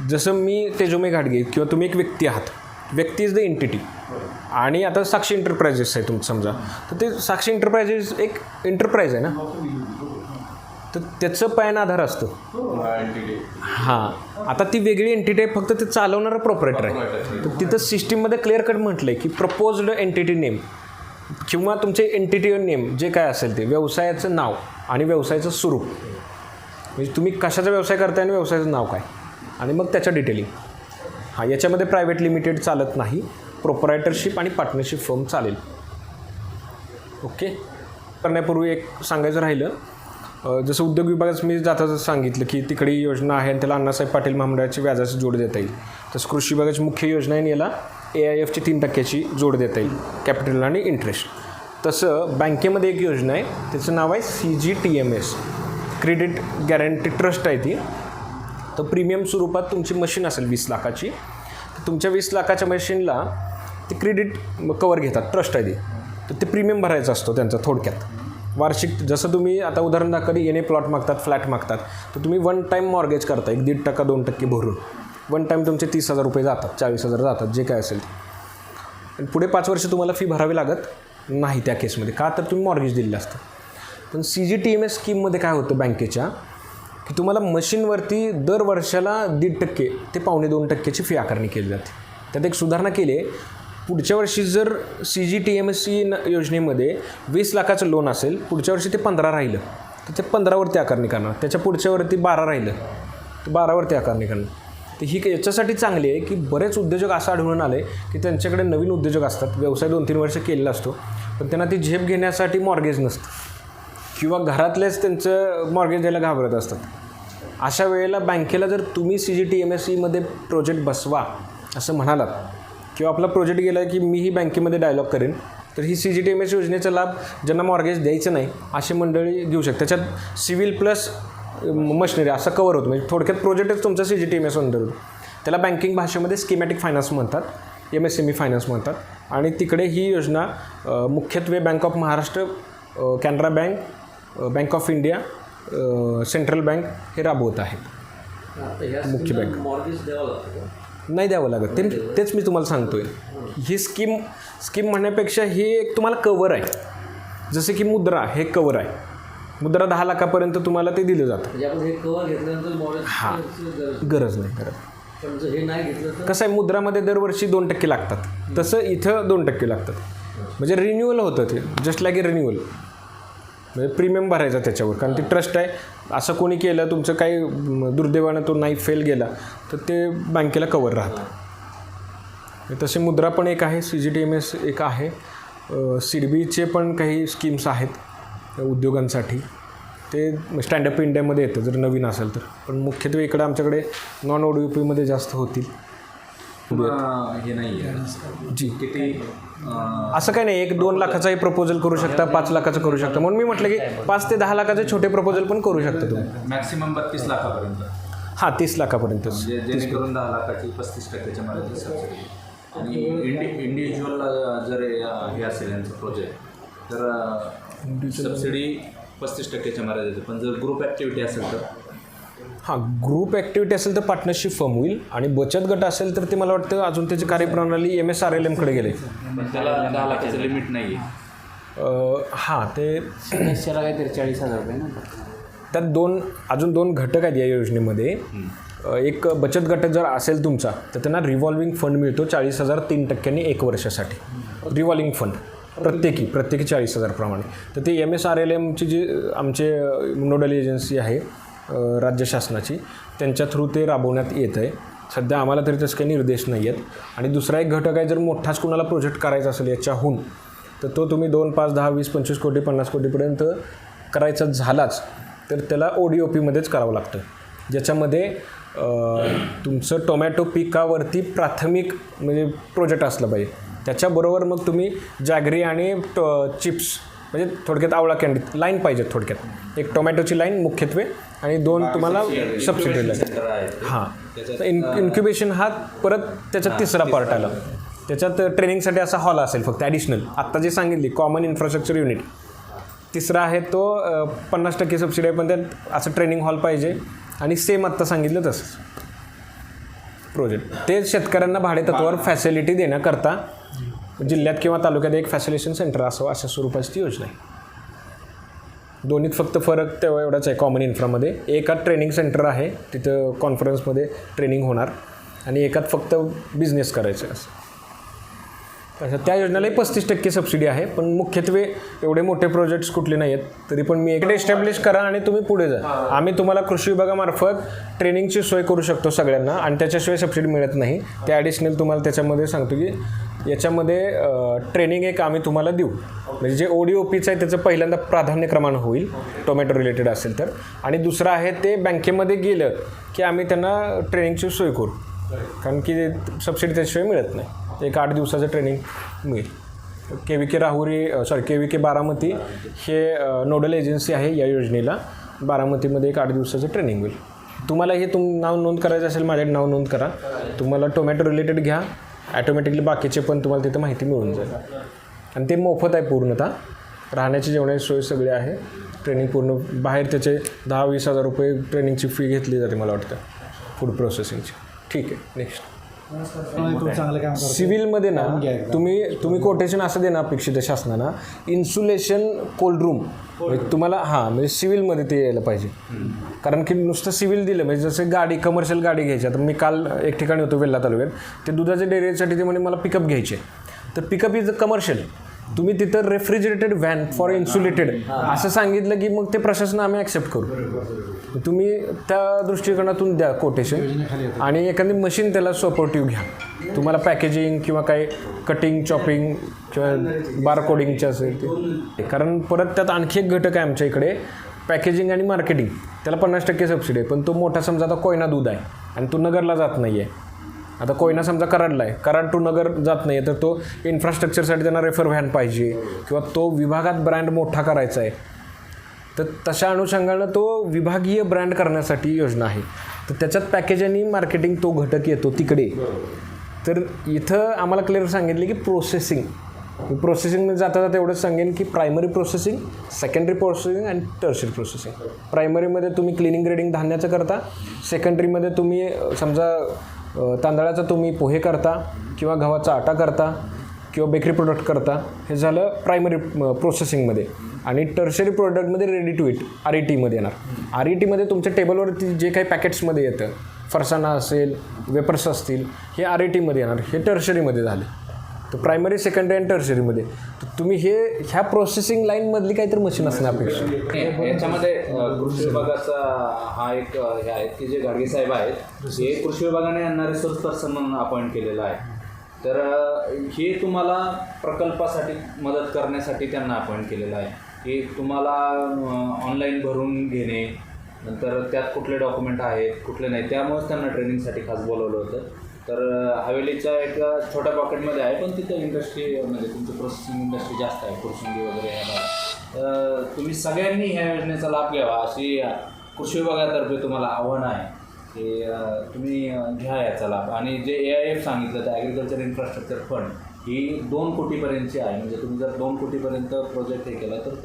जसं मी तेजोमय घाटगे किंवा तुम्ही एक व्यक्ती आहात, व्यक्ती इज द एंटिटी. आणि आता साक्षी एंटरप्राइजेस आहे तुमचं समजा, तर ते साक्षी एंटरप्राइजेस एक एंटरप्राइज आहे ना, तर त्याचं पॅन आधार असतं. हां, आता ती वेगळी एंटिटी आहे, फक्त ते चालवणारं प्रोपरेटर आहे. तर तिथं सिस्टीममध्ये क्लिअर कट म्हटलं आहे की प्रपोज्ड एंटिटी नेम किंवा तुमचे एंटिटी नेम जे काय असेल ते, व्यवसायाचं नाव आणि व्यवसायाचं स्वरूप, म्हणजे तुम्ही कशाचा व्यवसाय करताय आणि व्यवसायाचं नाव काय, आणि मग त्याच्या डिटेलिंग. हां, याच्यामध्ये प्रायव्हेट लिमिटेड चालत नाही, प्रोपरायटरशिप आणि पार्टनरशिप फर्म चालेल. ओके. करण्यापूर्वी एक सांगायचं राहिलं, जसं उद्योग विभागाचं मी जाता सांगितलं की तिकडे योजना आहे आणि त्याला अण्णासाहेब पाटील महामंडळाची व्याजाची जोड देता येईल. तसं कृषी विभागाची मुख्य योजना आहे, याला AIFची 3% जोड देता येईल, कॅपिटल आणि इंटरेस्ट. तसं बँकेमध्ये एक योजना आहे, त्याचं नाव आहे CGTMS, क्रेडिट गॅरंटी ट्रस्ट आहे ती. तर प्रीमियम स्वरूपात तुमची मशीन असेल 20 लाखाची, तर तुमच्या 20 लाखाच्या मशीनला ते क्रेडिट कवर घेतात, ट्रस्ट आहे ती. तर ते प्रीमियम भरायचा असतो त्यांचा थोडक्यात वार्षिक. जसं तुम्ही आता उदाहरण दाखवली, येणे प्लॉट मागतात, फ्लॅट मागतात, तर तुम्ही 1 टाईम मॉर्गेज करता, 1.5% 2% भरून 1 टाईम तुमचे 30,000 रुपये जातात, 40,000 जातात, जे काय असेल ते. आणि पुढे 5 वर्ष तुम्हाला फी भरावी लागत नाही त्या केसमध्ये, का तर तुम्ही मॉर्गेज दिलेलं असतं. पण CGTMS स्कीममध्ये काय होतं बँकेच्या, की तुम्हाला मशीनवरती दर वर्षाला 1.5% ते 1.25% फी आकारणी केली जाते. त्यात एक सुधारणा केली आहे. पुढच्या वर्षी जर CGTMS योजनेमध्ये 20 लाखाचं लोन असेल, पुढच्या वर्षी ते 15 राहिलं तर ते 15वरती आकारणी करणार, त्याच्या पुढच्यावरती 12 राहिलं तर 12वरती आकारणी करणार. तर ही याच्यासाठी चांगली आहे की बरेच उद्योजक असं आढळून आले की त्यांच्याकडे नवीन उद्योजक असतात, व्यवसाय 2-3 वर्ष केलेला असतो, पण त्यांना ती झेप घेण्यासाठी मॉर्गेज नसतं किंवा घरातलेच त्यांचं मॉर्गेज द्यायला घाबरत असतात. अशा वेळेला बँकेला जर तुम्ही CGTMSमध्ये प्रोजेक्ट बसवा असं म्हणालात किंवा आपला प्रोजेक्ट गेला की मीही बँकेमध्ये डायलॉग करेन, तर ही CGTMS योजनेचा लाभ ज्यांना मॉर्गेज द्यायचं नाही अशी मंडळी घेऊ शकते. त्याच्यात सिव्हिल प्लस मशिनरी असं कवर होतं, म्हणजे थोडक्यात प्रोजेक्टच तुमचा CGTMS अंडर होतो. त्याला बँकिंग भाषेमध्ये स्कीमॅटिक फायनान्स म्हणतात, MSME फायनान्स म्हणतात. आणि तिकडे ही योजना मुख्यत्वे bank of Maharashtra, Canara bank, bank of India, central bank हे राबवत आहेत. मुख्य बँक नाही द्यावं लागत, तेच मी तुम्हाला सांगतो आहे. ही स्कीम म्हणण्यापेक्षा ही एक तुम्हाला कवर आहे. जसे की मुद्रा हे कवर आहे, मुद्रा 10 लाखापर्यंत तुम्हाला ते दिलं जातं. हां, गरज नाही. कसं आहे, मुद्रामध्ये दरवर्षी 2% लागतात, तसं इथं 2% लागतात. म्हणजे रिन्युअल होतं ते, जस्ट लाईक ए रिन्युअल, म्हणजे प्रीमियम भरायचा त्याच्यावर, कारण ती ट्रस्ट आहे. असं कोणी केलं, तुमचं काही दुर्दैवानं तो नाही फेल गेला तर ते बँकेला कवर राहतं. तसे मुद्रा पण एक आहे, CGTMS एक आहे, सिडबीचे पण काही स्कीम्स आहेत उद्योगांसाठी. ते स्टँडअप इंडियामध्ये येतं जर नवीन असेल तर, पण मुख्यत्वे इकडं आमच्याकडे नॉन ODOPमध्ये जास्त होतील. हे नाही जी असं काही नाही, 1-2 लाखाचाही प्रपोजल करू शकता, 5 लाखाचं करू शकता. म्हणून मी म्हटलं की 5 ते 10 लाखाचे छोटे प्रपोजल पण करू शकता तुम्ही. मॅक्सिमम 32 लाखापर्यंत. हां, 30 लाखापर्यंत, जेणेकरून 10 लाखाची 35%च्या मर्यादेत सबसिडी. आणि इंडिव्हिज्युअल जर हे असेल यांचं प्रोजेक्ट तर सबसिडी 35%च्या मर्यादेत. पण जर ग्रुप ॲक्टिव्हिटी असेल तर हां, ग्रुप ॲक्टिव्हिटी असेल तर पार्टनरशिप फर्म होईल. आणि बचत गट असेल तर ते मला वाटतं अजून त्याची कार्यप्रणाली MSRLMकडे गेले, पण त्याला 10 लाखाचं लिमिट नाही आहे. हां, ते सदस्याला काहीतरी 40,000 रुपये ना. त्यात अजून दोन घटक आहेत या योजनेमध्ये. एक बचत गट जर असेल तुमचा तर त्यांना रिव्हॉल्विंग फंड मिळतो 40,000 3% 1 वर्षासाठी. रिव्हॉल्विंग फंड प्रत्येकी 40,000 प्रमाणे. तर ते MSRLMची जी आमचे नोडल एजन्सी आहे राज्य शासनाची, त्यांच्या थ्रू ते राबवण्यात येत आहे. सध्या आम्हाला तरी तसं काही निर्देश नाही आहेत. आणि दुसरा एक घटक आहे, जर मोठाच कुणाला प्रोजेक्ट करायचा असेल याच्याहून, तर तो तुम्ही 2, 5, 10, 20, 25 कोटी 50 कोटीपर्यंत करायचा झालाच तर त्याला ODOPमध्येच करावं लागतं, ज्याच्यामध्ये तुमचं टोमॅटो पिकावरती प्राथमिक म्हणजे प्रोजेक्ट असलं पाहिजे. त्याच्याबरोबर मग तुम्ही जॅगरी आणि चिप्स म्हणजे थोडक्यात आवळा कॅन्डी लाईन पाहिजेत. थोडक्यात एक टोमॅटोची लाईन मुख्यत्वे आणि 2 तुम्हाला सबसिडी लाईन. हां, इन्क्युबेशन हा परत त्याच्यात तिसरा पार्ट आला. त्याच्यात ट्रेनिंगसाठी असा हॉल असेल फक्त ॲडिशनल. आत्ता जे सांगितली कॉमन इन्फ्रास्ट्रक्चर युनिट तिसरा आहे तो 50% सबसिडी आहे, पण त्यात असं ट्रेनिंग हॉल पाहिजे आणि सेम आत्ता सांगितलं तसंच प्रोजेक्ट ते शेतकऱ्यांना भाडेतत्वावर फॅसिलिटी देण्याकरता जिल्ह्यात किंवा तालुक्यात एक फॅसिलिटेशन सेंटर असावं अशा स्वरूपाची ती योजना आहे. दोन्हीत फक्त फरक तेव्हा एवढाच आहे कॉमन इन्फ्रामध्ये. एकात ट्रेनिंग सेंटर आहे, तिथं कॉन्फरन्समध्ये ट्रेनिंग होणार आणि एकात फक्त बिझनेस करायचं असं. तसं त्या योजनेलाही 35% सबसिडी आहे, पण मुख्यत्वे एवढे मोठे प्रोजेक्ट्स कुठले नाही आहेत. तरी पण मी इकडे एस्टॅब्लिश करा आणि तुम्ही पुढे जा. आम्ही तुम्हाला कृषी विभागामार्फत ट्रेनिंगची सोय करू शकतो सगळ्यांना आणि त्याच्याशिवाय सबसिडी मिळत नाही. ते ॲडिशनल तुम्हाला त्याच्यामध्ये सांगतो की याच्यामध्ये ट्रेनिंग एक आम्ही तुम्हाला देऊ. म्हणजे जे ODOPचं आहे त्याचं पहिल्यांदा प्राधान्यक्रमानं होईल टोमॅटो रिलेटेड असेल तर. आणि दुसरं आहे ते बँकेमध्ये गेलं की आम्ही त्यांना ट्रेनिंगची सोय करू, कारण की सबसिडी त्याशिवाय मिळत नाही. एक 8 दिवसाचं ट्रेनिंग मिळेल. KVK राहुरी KVK बारामती हे नोडल एजन्सी आहे या योजनेला. बारामतीमध्ये एक 8 दिवसाचं ट्रेनिंग होईल. तुम्हाला हे नाव नोंद करायचं असेल माझ्याकडे नाव नोंद करा. तुम्हाला टोमॅटो रिलेटेड घ्या, ॲटोमॅटिकली बाकीचे पण तुम्हाला तिथं माहिती मिळून जाईल. आणि ते मोफत आहे पूर्णतः. राहण्याची जेवणाची सोय सगळी आहे. ट्रेनिंग पूर्ण बाहेर त्याचे 10-20 हजार रुपये ट्रेनिंगची फी घेतली जाते मला वाटतं फूड प्रोसेसिंगची. ठीक आहे, नेक्स्ट. सिव्हिलमध्ये ना तुम्ही कोटेशन असं देणं अपेक्षित आहे शासनानं, इन्सुलेशन कोल्ड रूम तुम्हाला म्हणजे सिव्हिलमध्ये ते यायला पाहिजे. कारण की नुसतं सिव्हिल दिलं म्हणजे जसं गाडी कमर्शियल गाडी घ्यायची. आता मी काल एक ठिकाणी होतो वेल्हा तालुक्यात, ते दुधाच्या डेअरीसाठी ते म्हणे मला पिकअप घ्यायचे. तर पिकअप इज अ कमर्शियल. तुम्ही तिथं रेफ्रिजरेटेड व्हॅन फॉर इन्सुलेटेड असं सांगितलं की मग ते प्रशासन आम्ही ॲक्सेप्ट करू. तुम्ही त्या दृष्टिकोनातून द्या कोटेशन आणि एखादी मशीन त्याला सपोर्टिव्ह घ्या. तुम्हाला पॅकेजिंग किंवा काही कटिंग चॉपिंग किंवा बार कोडिंगचे असेल ते. कारण परत त्यात आणखी एक घटक आहे आमच्या इकडे पॅकेजिंग आणि मार्केटिंग. त्याला 50% सबसिडी आहे, पण तो मोठा समजा आता कोयना दूध आहे आणि तो नगरला जात नाही आहे. आता कोयना समजा कराडला आहे, कराड टू नगर जात नाही आहे, तर तो इन्फ्रास्ट्रक्चरसाठी त्यांना रेफर व्हॅन पाहिजे किंवा तो विभागात ब्रँड मोठा करायचा आहे. तर तशा अनुषंगानं तो विभागीय ब्रँड करण्यासाठी योजना आहे. तर त्याच्यात पॅकेज आणि मार्केटिंग तो घटक येतो तिकडे. तर इथं आम्हाला क्लिअर सांगितले की प्रोसेसिंगमध्ये जाता जाता एवढंच सांगेन की प्रायमरी प्रोसेसिंग, सेकंडरी प्रोसेसिंग आणि टर्शरी प्रोसेसिंग. प्रायमरीमध्ये तुम्ही क्लिनिंग ग्रेडिंग धान्याचं करता, सेकंडरीमध्ये तुम्ही समजा तांदळाचा तुम्ही पोहे करता किंवा गव्हाचा आटा करता किंवा बेकरी प्रोडक्ट करता. हे झालं प्रायमरी प्रोसेसिंगमध्ये. आणि टर्शरी प्रोडक्टमध्ये रेडी टू इट RETमध्ये येणार. RETमध्ये तुमच्या टेबलवरती जे काही पॅकेट्समध्ये येतं, फरसाणा असेल, वेपर्स असतील, हे RETमध्ये येणार. हे टर्शरीमध्ये झाले. तर प्रायमरी, सेकंडरी आणि टर्शरीमध्ये तर तुम्ही ह्या प्रोसेसिंग लाईनमधली काहीतरी मशीन असणं अपेक्षित. याच्यामध्ये कृषी विभागाचा हा एक हे आहे की जे गाडगे साहेब आहेत हे कृषी विभागाने यांना रिसोर्स पर्सन म्हणून अपॉइंट केलेलं आहे. तर हे तुम्हाला प्रकल्पासाठी मदत करण्यासाठी त्यांना अपॉइंट केलेलं आहे. हे तुम्हाला ऑनलाईन भरून घेणे, नंतर त्यात कुठले डॉक्युमेंट आहेत कुठले नाही, त्यामुळेच त्यांना ट्रेनिंगसाठी खास बोलवलं होतं. तर हवेलीच्या एक छोट्या पॉकेटमध्ये आहे, पण तिथं इंडस्ट्री म्हणजे तुमची प्रोसेसिंग इंडस्ट्री जास्त आहे, कुरसुंगी वगैरे ह्याला. तुम्ही सगळ्यांनी ह्या योजनेचा लाभ घ्यावा अशी कृषी विभागातर्फे तुम्हाला आव्हान आहे की तुम्ही घ्या याचा लाभ. आणि जे AIF सांगितलं तर ॲग्रिकल्चर इन्फ्रास्ट्रक्चर फंड ही 2 कोटीपर्यंतची आहे. म्हणजे तुम्ही जर 2 कोटीपर्यंत प्रोजेक्ट हे केला तर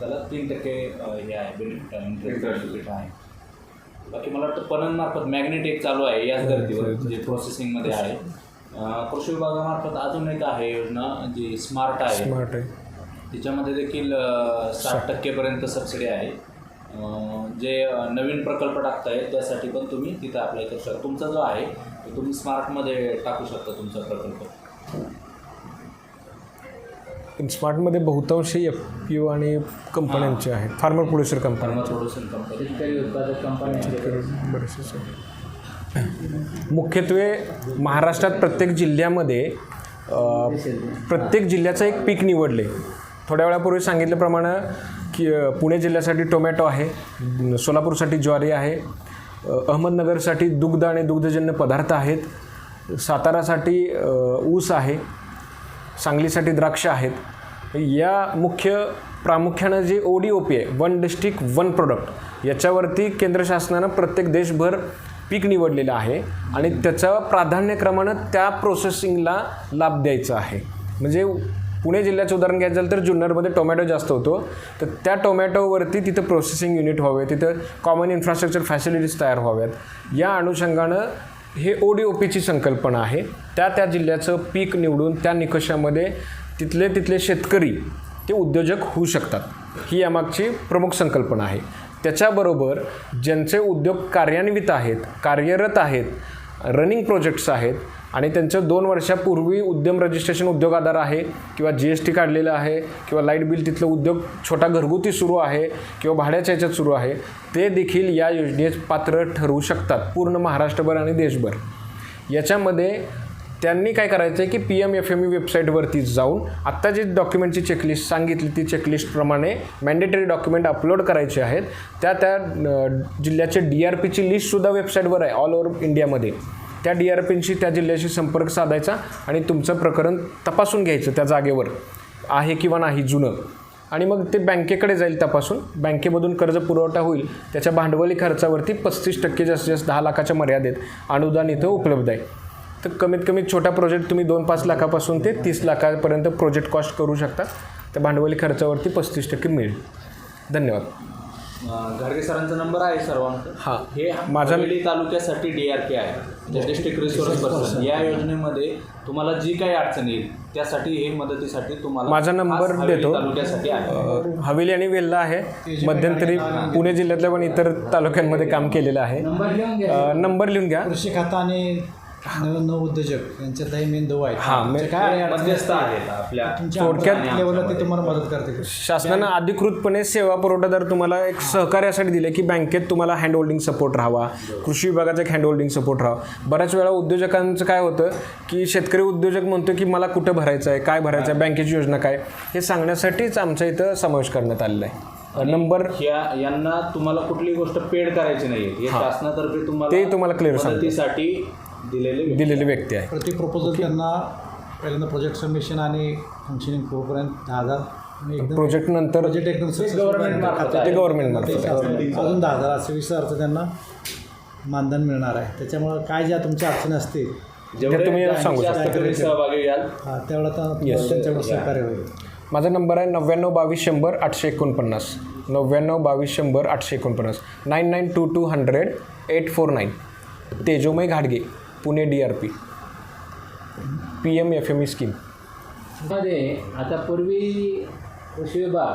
त्याला 3% हे आहे बेनिफिट आहे, इंटरेस्ट बेनिफिट आहे. बाकी मला वाटतं पणनमार्फत मॅग्नेट एक चालू आहे याच धर्तीवर जे प्रोसेसिंगमध्ये आहे. कृषी विभागामार्फत अजून एक आहे योजना जी स्मार्ट आहे. तिच्यामध्ये देखील 60% सबसिडी आहे. जे नवीन प्रकल्प टाकताय त्यासाठी पण तुम्ही तिथं अप्लाय करू शकता. तुमचा जो आहे तो तुम्ही स्मार्टमध्ये टाकू शकता तुमचा प्रकल्प. स्मार्टमध्ये बहुतांश FPO आणि कंपन्यांचे आहेत, फार्मर प्रोड्युसर कंपनी, शेतकरी उत्पादक कंपन्या बरेचसे. मुख्यत्वे महाराष्ट्रात प्रत्येक जिल्ह्यामध्ये प्रत्येक जिल्ह्याचं एक पीक निवडले. थोड्या वेळापूर्वी सांगितल्याप्रमाणे की पुणे जिल्ह्यासाठी टोमॅटो आहे, सोलापूरसाठी ज्वारी आहे, अहमदनगरसाठी दुग्ध आणि दुग्धजन्य पदार्थ आहेत, सातारासाठी ऊस आहे, सांगलीसाठी द्राक्ष आहेत. या प्रामुख्यानं जे ODOP आहे, 1 डिस्ट्रिक्ट 1 प्रोडक्ट, याच्यावरती केंद्र शासनानं प्रत्येक देशभर पीक निवडलेलं आहे आणि त्याच्या प्राधान्यक्रमानं त्या प्रोसेसिंगला लाभ द्यायचा आहे. म्हणजे पुणे जिल्ह्याचं उदाहरण घ्यायचं झालं तर जुन्नरमध्ये टोमॅटो जास्त होतो, तर त्या टोमॅटोवरती तिथं प्रोसेसिंग युनिट व्हावे, तिथं कॉमन इन्फ्रास्ट्रक्चर फॅसिलिटीज तयार व्हाव्यात. या अनुषंगानं हे ODOPची संकल्पना आहे. त्या जिल्ह्याचं पीक निवडून त्या निकषामध्ये तिथले शेतकरी ते उद्योजक होऊ शकतात. ही यामागची प्रमुख संकल्पना आहे. त्याच्याबरोबर ज्यांचे उद्योग कार्यान्वित आहेत, कार्यरत आहेत, रनिंग प्रोजेक्ट्स आहेत आणि त्यांचं 2 वर्षापूर्वी उद्यम रजिस्ट्रेशन उद्योग आधार आहे किंवा GST काढलेलं आहे किंवा लाईट बिल तिथलं उद्योग छोटा घरगुती सुरू आहे किंवा भाड्याच्या ह्याच्यात सुरू आहे, ते देखील या योजनेत पात्र ठरवू शकतात पूर्ण महाराष्ट्रभर आणि देशभर. याच्यामध्ये त्यांनी काय करायचं आहे की PMFME वेबसाईटवरती जाऊन आत्ता जी डॉक्युमेंटची चेकलिस्ट सांगितली ती चेकलिस्टप्रमाणे मॅन्डेटरी डॉक्युमेंट अपलोड करायचे आहेत. त्या जिल्ह्याचे DRPची लिस्टसुद्धा वेबसाईटवर आहे ऑल ओव्हर इंडियामध्ये. त्या DRPशी त्या जिल्ह्याशी संपर्क साधायचा आणि तुमचं प्रकरण तपासून घ्यायचं त्या जागेवर आहे किंवा नाही जुनं, आणि मग ते बँकेकडे जाईल तपासून. बँकेमधून कर्ज पुरवठा होईल. त्याच्या भांडवली खर्चावरती 35% जास्तीत जास्त 10 लाखाच्या मर्यादेत अनुदान इथं उपलब्ध आहे. तर कमीत कमी छोटा प्रोजेक्ट तुम्ही 2-5 लाखापासून ते 30 लाखापर्यंत प्रोजेक्ट कॉस्ट करू शकता. त्या भांडवली खर्चावरती 35% मिळेल. धन्यवाद. घाडगे सरांचा नंबर आहे सर्वांचा. हां, हे माझा हवेली तालुक्यासाठी DRP आहे, डिस्ट्रिक्ट रिसोर्स पर्सन. या योजनेमध्ये तुम्हाला जी काही अडचण येईल त्यासाठी हे मदतीसाठी तुम्हाला माझा नंबर खास हवेली देतो. तालुक्यासाठी आहे. हवेली आणि वेल्हा आहे. मध्यंतरी पुणे जिल्ह्यातल्या पण इतर तालुक्यांमध्ये काम केलेलं आहे. नंबर लिहून घ्या. कृषी खाता आणि नवीन उद्योजक यांच्यातही मेन दो आहेत. हां, काय मध्यस्थ आहेत आपल्या थोडक्यात लेवलला ते तुम्हाला मदत करते. शासनानं अधिकृतपणे सेवा पुरवठादार तुम्हाला एक सहकार्यासाठी दिले की बँकेत तुम्हाला हँड होल्डिंग सपोर्ट राहावा, कृषी विभागाचा एक हँड होल्डिंग सपोर्ट राहावा. बऱ्याच वेळा उद्योजकांचं काय होतं की शेतकरी उद्योजक म्हणतो की मला कुठं भरायचं आहे, काय भरायचं आहे, बँकेची योजना काय, हे सांगण्यासाठीच आमच्या इथं समावेश करण्यात आलेला आहे. नंबर यांना तुम्हाला कुठली गोष्ट पेड करायची नाही, हे शासनातर्फे तुम्हाला क्लिअर मदतीसाठी दिलेली व्यक्ती आहे. प्रति प्रपोजल त्यांना पहिल्यांदा प्रोजेक्ट सबमिशन आणि फंक्शनिंग होईपर्यंत 10,000 एकदम प्रोजेक्ट नंतर प्रोजेक्ट एकदम गव्हर्नमेंट गव्हर्नमेंट अजून 10,000 असे 20,000 त्यांना मानधन मिळणार आहे. त्याच्यामुळं काय ज्या तुमच्या अडचणी असतील जेवढे तुम्ही सांगू शकता. तुम्ही सहभागी घ्याल तेवढा त्यांच्याकडून सहकार्य होईल. माझा नंबर आहे 9922 100 849 9922 849 992200 849. तेजोमय घाडगे, पुणे DRP PMFME स्कीम. मध्ये आता पूर्वी कृषी विभाग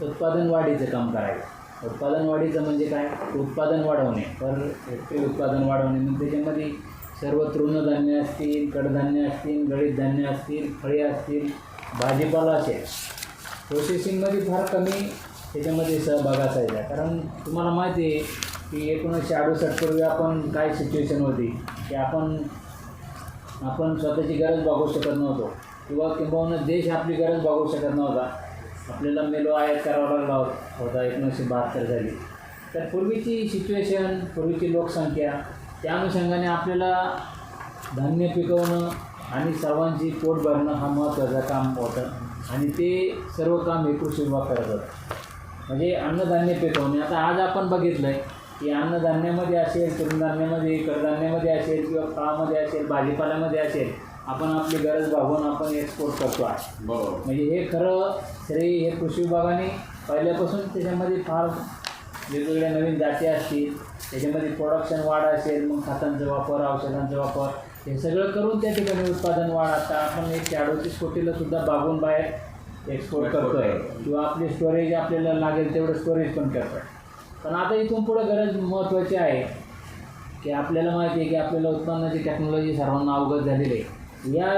उत्पादन वाढीचं काम करायचं. उत्पादन वाढीचं म्हणजे काय, उत्पादन वाढवणे, पर हेक्टरी उत्पादन वाढवणे. मग त्याच्यामध्ये सर्व तृणधान्य असतील, कडधान्य असतील, गळीत धान्य असतील, फळे असतील, भाजीपाला असेल, प्रोसेसिंगमध्ये फार कमी त्याच्यामध्ये सहभाग असायचा. कारण तुम्हाला माहिती आहे की 1968 पूर्वी आपण काय सिच्युएशन होती की आपण स्वतःची गरज भागवू शकत नव्हतो किंवा किंबहुना देश आपली गरज भागवू शकत नव्हता. आपल्याला मेलो आयात करावा लागला होता 1972 साली. तर पूर्वीची सिच्युएशन, पूर्वीची लोकसंख्या, त्या अनुषंगाने आपल्याला धान्य पिकवणं आणि सर्वांची पोट भरणं हा महत्त्वाचं काम होतं आणि ते सर्व काम हे कृषी विभाग करत होतं. म्हणजे अन्नधान्य पिकवणे. आता आज आपण बघितलं आहे की अन्नधान्यामध्ये असेल, तृणधान्यामध्ये, कडधान्यामध्ये असेल किंवा फळामध्ये असेल, भाजीपाल्यामध्ये असेल, आपण आपली गरज भागवून आपण एक्सपोर्ट करतो आहे. म्हणजे हे खरं श्रेय हे कृषी विभागाने पहिल्यापासून त्याच्यामध्ये फार वेगवेगळ्या नवीन जाती असतील, त्याच्यामध्ये प्रोडक्शन वाढ असेल, मग खतांचा वापर, औषधांचा वापर, हे सगळं करून त्या ठिकाणी उत्पादन वाढ. आता आपण 138 कोटीला सुद्धा बागून बाहेर एक्सपोर्ट करतो आहे किंवा आपले स्टोरेज आपल्याला लागेल तेवढं स्टोरेज पण करतो आहे. पण आता इथून पुढं गरज महत्त्वाची आहे की आपल्याला माहिती आहे की आपल्याला उत्पन्नाची टेक्नॉलॉजी सर्वांना अवगत झालेली आहे. या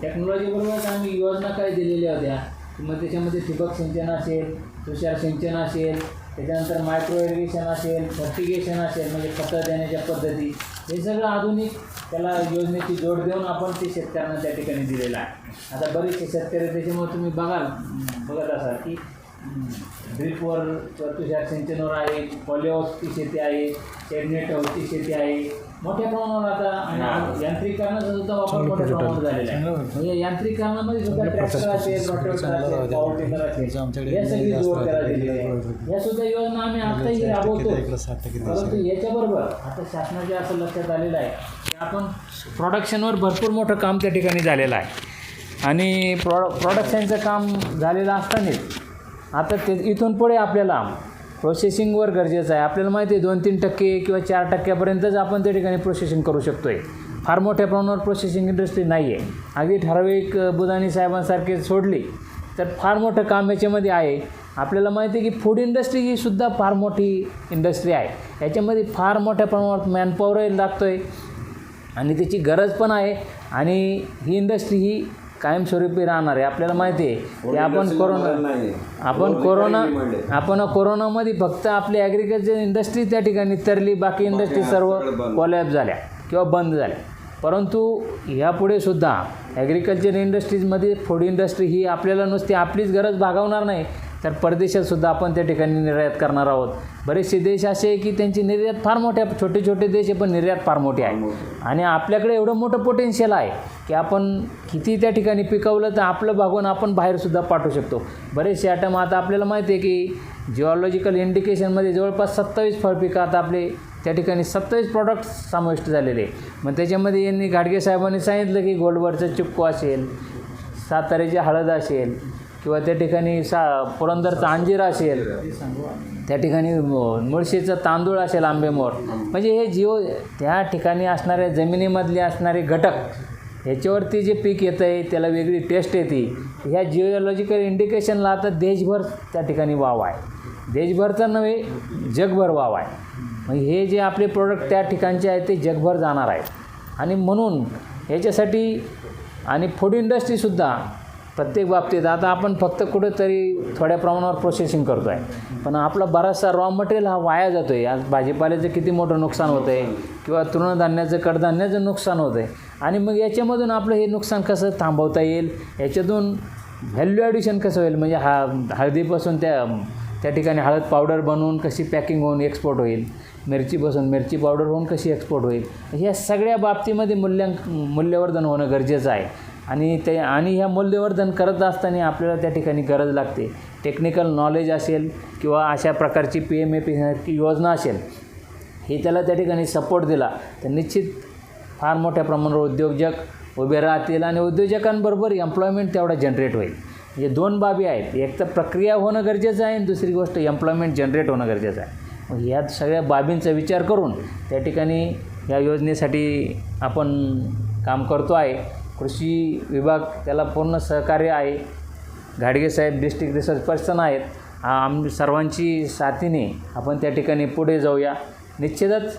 टेक्नॉलॉजीबरोबरच आम्ही योजना काय दिलेल्या होत्या, मग त्याच्यामध्ये ठिबक सिंचन असेल, तुषार सिंचन असेल, त्याच्यानंतर मायक्रो इरिगेशन असेल, फर्टिगेशन असेल, म्हणजे खतं देण्याच्या पद्धती, हे सगळं आधुनिक त्याला योजनेची जोड देऊन आपण ते शेतकऱ्यांना त्या ठिकाणी दिलेलं आहे. आता बरेचसे शेतकरी त्याच्यामुळे तुम्ही बघत असाल की ड्रिपवर तुषार सिंचनवर आहे, पॉलिहाऊसची शेती आहे, शेडनेट हाऊसची शेती आहे, मोठ्या प्रमाणावर आता आणि यांत्रिकीकरणाचा सुद्धा वापर मोठ्या प्रमाणात झालेला आहे. म्हणजे यांत्रिकीकरणामध्ये सुद्धा ट्रॅक्टर असेल, रोटावेटर असेल, पॉवर टिलर असेल, या सगळी जोड त्याला दिलेली आहे. या सुद्धा योजना आम्ही आत्ताही राबवतो. परंतु याच्याबरोबर आता शासनाच्या असं लक्षात आलेलं आहे की आपण प्रोडक्शनवर भरपूर मोठं काम त्या ठिकाणी झालेलं आहे आणि प्रोडक्शनचं काम झालेलं असतानाच आता ते इथून पुढे आपल्याला प्रोसेसिंगवर गरजेचं आहे. आपल्याला माहिती आहे 2-3% किंवा 4% आपण त्या ठिकाणी प्रोसेसिंग करू शकतो आहे. फार मोठ्या प्रमाणावर प्रोसेसिंग इंडस्ट्री नाही आहे. अगदी ठराविक बुदानी साहेबांसारखे सोडली तर फार मोठं काम याच्यामध्ये आहे. आपल्याला माहिती आहे की फूड इंडस्ट्री ही सुद्धा फार मोठी इंडस्ट्री आहे. याच्यामध्ये फार मोठ्या प्रमाणात मॅनपॉवरही लागतो आहे आणि त्याची गरज पण आहे आणि ही इंडस्ट्री ही कायमस्वरूपी राहणार आहे. आपल्याला माहिती आहे की आपण कोरोनामध्ये फक्त आपली ॲग्रिकल्चर इंडस्ट्री त्या ठिकाणी तरली, बाकी इंडस्ट्री सर्व कोलॅप्स झाल्या किंवा बंद झाल्या. परंतु यापुढे सुद्धा ॲग्रिकल्चर इंडस्ट्रीजमध्ये फूड इंडस्ट्री ही आपल्याला नुसती आपलीच गरज भागवणार नाही तर परदेशातसुद्धा आपण त्या ठिकाणी निर्यात करणार आहोत. बरेचसे देश असे आहे की त्यांची निर्यात फार मोठ्या, छोटे छोटे देश आहे पण निर्यात फार मोठी आहे आणि आपल्याकडे एवढं मोठं पोटेन्शियल आहे की आपण किती त्या ठिकाणी पिकवलं तर आपलं भागवून आपण बाहेरसुद्धा पाठवू शकतो. बरेचसे आयटम आता आपल्याला माहिती आहे की जिओलॉजिकल इंडिकेशनमध्ये जवळपास 27 फळपिकं आता आपले त्या ठिकाणी 27 प्रॉडक्ट समाविष्ट झालेले. मग त्याच्यामध्ये यांनी घाडगे साहेबांनी सांगितलं की गोल्डवरचं चिक्कू असेल, साताऱ्याची हळद असेल किंवा त्या ठिकाणी पुरंदरचा अंजीर असेल, त्या ठिकाणी मुळशीचं तांदूळ असेल, आंबेमोर, म्हणजे हे त्या ठिकाणी असणाऱ्या जमिनीमधले असणारे घटक याच्यावरती जे पीक येतं आहे त्याला वेगळी टेस्ट येते. ह्या जिओलॉजिकल इंडिकेशनला आता देशभर त्या ठिकाणी वाव आहे. देशभरचा नव्हे जगभर वाव आहे. मग हे जे आपले प्रोडक्ट त्या ठिकाणचे आहेत ते जगभर जाणार आहेत आणि म्हणून याच्यासाठी आणि फूड इंडस्ट्रीसुद्धा प्रत्येक बाबतीत आता आपण फक्त कुठेतरी थोड्या प्रमाणावर प्रोसेसिंग करतो आहे पण आपला बराचसा रॉ मटेरियल हा वाया जातो आहे. आज भाजीपाल्याचं किती मोठं नुकसान होतं आहे किंवा तृणधान्याचं, कडधान्याचं नुकसान होतं आहे आणि मग याच्यामधून आपलं हे नुकसान कसं थांबवता येईल, याच्यातून व्हॅल्यू ॲडिशन कसं होईल, म्हणजे हळदीपासून त्या ठिकाणी हळद पावडर बनवून कशी पॅकिंग होऊन एक्सपोर्ट होईल, मिरचीपासून मिरची पावडर होऊन कशी एक्सपोर्ट होईल, ह्या सगळ्या बाबतीमध्ये मूल्यवर्धन होणं गरजेचं आहे. आणि ह्या मूल्यवर्धन करत असताना आपल्याला त्या ठिकाणी गरज लागते टेक्निकल नॉलेज असेल किंवा अशा प्रकारची PMAP योजना असेल, हे त्याला त्या ठिकाणी सपोर्ट दिला तर निश्चित फार मोठ्या प्रमाणावर उद्योजक उभे राहतील आणि उद्योजकांबरोबर एम्प्लॉयमेंट तेवढा जनरेट होईल. म्हणजे 2 बाबी आहेत. एक तर प्रक्रिया होणं गरजेचं आहे आणि दुसरी गोष्ट एम्प्लॉयमेंट जनरेट होणं गरजेचं आहे. मग ह्या सगळ्या बाबींचा विचार करून त्या ठिकाणी या योजनेसाठी आपण काम करतो आहे. कृषी विभाग त्याला पूर्ण सहकार्य आहे. घाडगे साहेब डिस्ट्रिक्ट रिसर्च पर्सन आहेत. सर्वांची साथीने आपण त्या ठिकाणी पुढे जाऊया. निश्चितच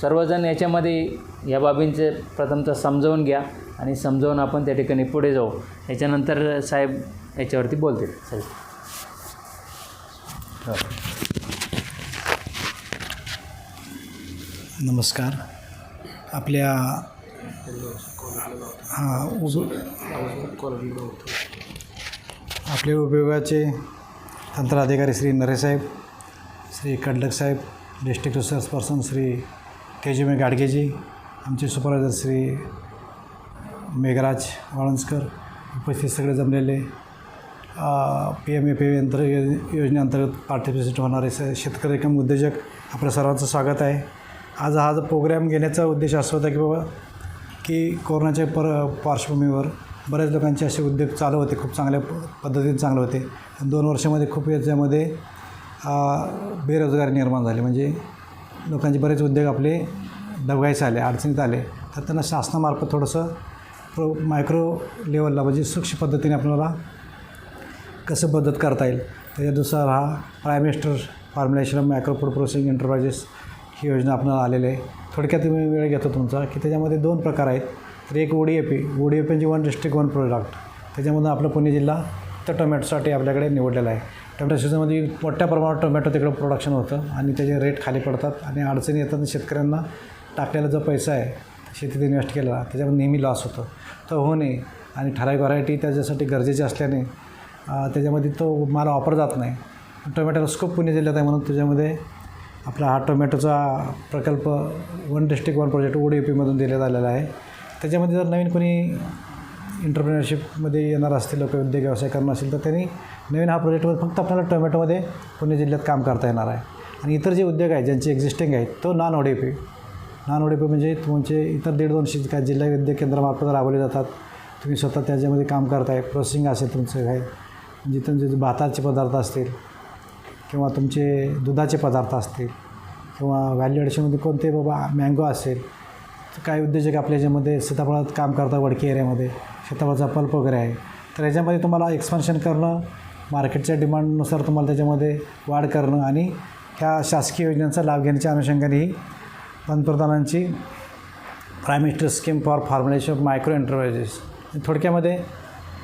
सर्वजण याच्यामध्ये या बाबींचे प्रथमतः समजावून घ्या आणि समजावून आपण त्या ठिकाणी पुढे जाऊ. याच्यानंतर साहेब याच्यावरती बोलतील. साहेब नमस्कार. आपल्या आपल्या उपयोगाचे तंत्राधिकारी श्री नरेसाहेब, श्री कडलक साहेब, district research person Shri KGM गाडगेजी, आमचे सुपरवायझर श्री मेघराज वाळंजकर, उपस्थित सगळे जमलेले PMAP योजनेअंतर्गत पार्टिसिपेट होणारे शेतकरी कम उद्योजक, आपल्या सर्वांचं स्वागत आहे. आज हा प्रोग्राम घेण्याचा उद्देश असा होता की कोरोनाच्या पार्श्वभूमीवर बऱ्याच लोकांचे असे उद्योग चालू होते, खूप चांगल्या पद्धतीने चांगले होते. 2 वर्षामध्ये खूप याच्यामध्ये बेरोजगारी निर्माण झाली, म्हणजे लोकांचे बरेच उद्योग आपले डबघाईस आले, अडचणीत आले. तर त्यांना शासनामार्फत थोडंसं मायक्रो लेवलला म्हणजे सूक्ष्म पद्धतीने आपल्याला कसं मदत करता येईल त्याच्यानुसार हा prime minister formulation of micro food processing enterprises ही योजना आपल्याला आलेली आहे. थोडक्यात मी वेळ घेतो तुमचा की त्याच्यामध्ये 2 प्रकार आहेत. तर एक ODAP म्हणजे 1 डिस्ट्रिक्ट 1 प्रोडक्ट. त्याच्यामधून आपलं पुणे जिल्हा तर टोमॅटोसाठी आपल्याकडे निवडलेला आहे. टोमॅटो सीझनमध्ये मोठ्या प्रमाणात टोमॅटो तिकडं प्रोडक्शन होतं आणि त्याचे रेट खाली पडतात आणि अडचणी येतात आणि शेतकऱ्यांना टाकलेला जो पैसा आहे शेतीत इन्व्हेस्ट केलेला त्याच्यामध्ये नेहमी लॉस होतो. तो होऊ नये आणि ठराविक व्हरायटी त्याच्यासाठी गरजेची असल्याने त्याच्यामध्ये तो माल वापर जात नाही. टोमॅटोला स्कोप पुणे जिल्ह्यात आहे म्हणून त्याच्यामध्ये आपला हा टोमॅटोचा प्रकल्प 1 डिस्ट्रिक्ट 1 प्रोजेक्ट ODAPमधून दिला झालेला आहे. त्याच्यामध्ये जर नवीन कोणी एंटरप्रेनरशिपमध्ये येणार असतील लोक, उद्योग व्यवसाय करणं असेल तर त्यांनी नवीन हा प्रोजेक्टमध्ये फक्त आपल्याला टोमॅटोमध्ये पुणे जिल्ह्यात काम करता येणार आहे. आणि इतर जे उद्योग आहेत ज्यांचे एक्झिस्टिंग आहेत तो नॉन ODP म्हणजे तुमचे इतर 150-200 काय जिल्हा उद्योग केंद्रामार्फत राबवले जातात. तुम्ही स्वतः त्याच्यामध्ये काम करताय. प्रोसेसिंग असेल तुमचं काय, म्हणजे तुमचे भाताचे पदार्थ असतील किंवा तुमचे दुधाचे पदार्थ असतील किंवा व्हॅल्यू ॲडिशनमध्ये कोणते बाबा मँगो असेल, तर काही उद्योजक आपल्या याच्यामध्ये सीताफळात काम करतात. वडकी एरियामध्ये सीताफळाचा पल्प वगैरे आहे. तर याच्यामध्ये तुम्हाला एक्सपान्शन करणं, मार्केटच्या डिमांडनुसार तुम्हाला त्याच्यामध्ये वाढ करणं आणि ह्या शासकीय योजनांचा लाभ घेण्याच्या अनुषंगाने ही पंतप्रधानांची prime minister scheme for formulation of micro enterprises, थोडक्यामध्ये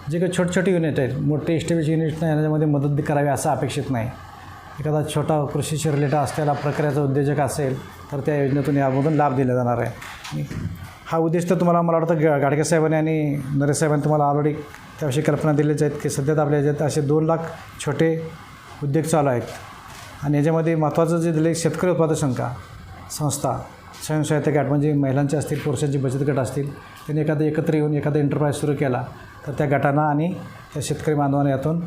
जे काही छोटी युनिट आहेत, मोठे इस्टॅब्लिश युनिट नाही याच्यामध्ये मदत करावी असं अपेक्षित नाही. एखादा छोटा कृषीशी रिलेटेड असलेला प्रक्रियाचा उद्योजक असेल तर त्या योजनेतून यामधून लाभ दिला जाणार आहे. आणि हा उद्दिष्ट तुम्हाला मला वाटतं गाडगे साहेबांनी आणि नरेश साहेबांनी तुम्हाला ऑलरेडी त्याविषयी कल्पना दिलीच आहेत की सध्यात आपल्या याच्यात असे 2 लाख छोटे उद्योग चालू आहेत. आणि याच्यामध्ये महत्त्वाचं जे दिले शेतकरी उत्पादक संस्था, स्वयंसहायता गट म्हणजे महिलांचे असतील, पुरुषांची बचत गट असतील, त्यांनी एकत्र येऊन एखादा एंटरप्राइज सुरू केला तर त्या गटांना आणि त्या शेतकरी बांधवांना यातून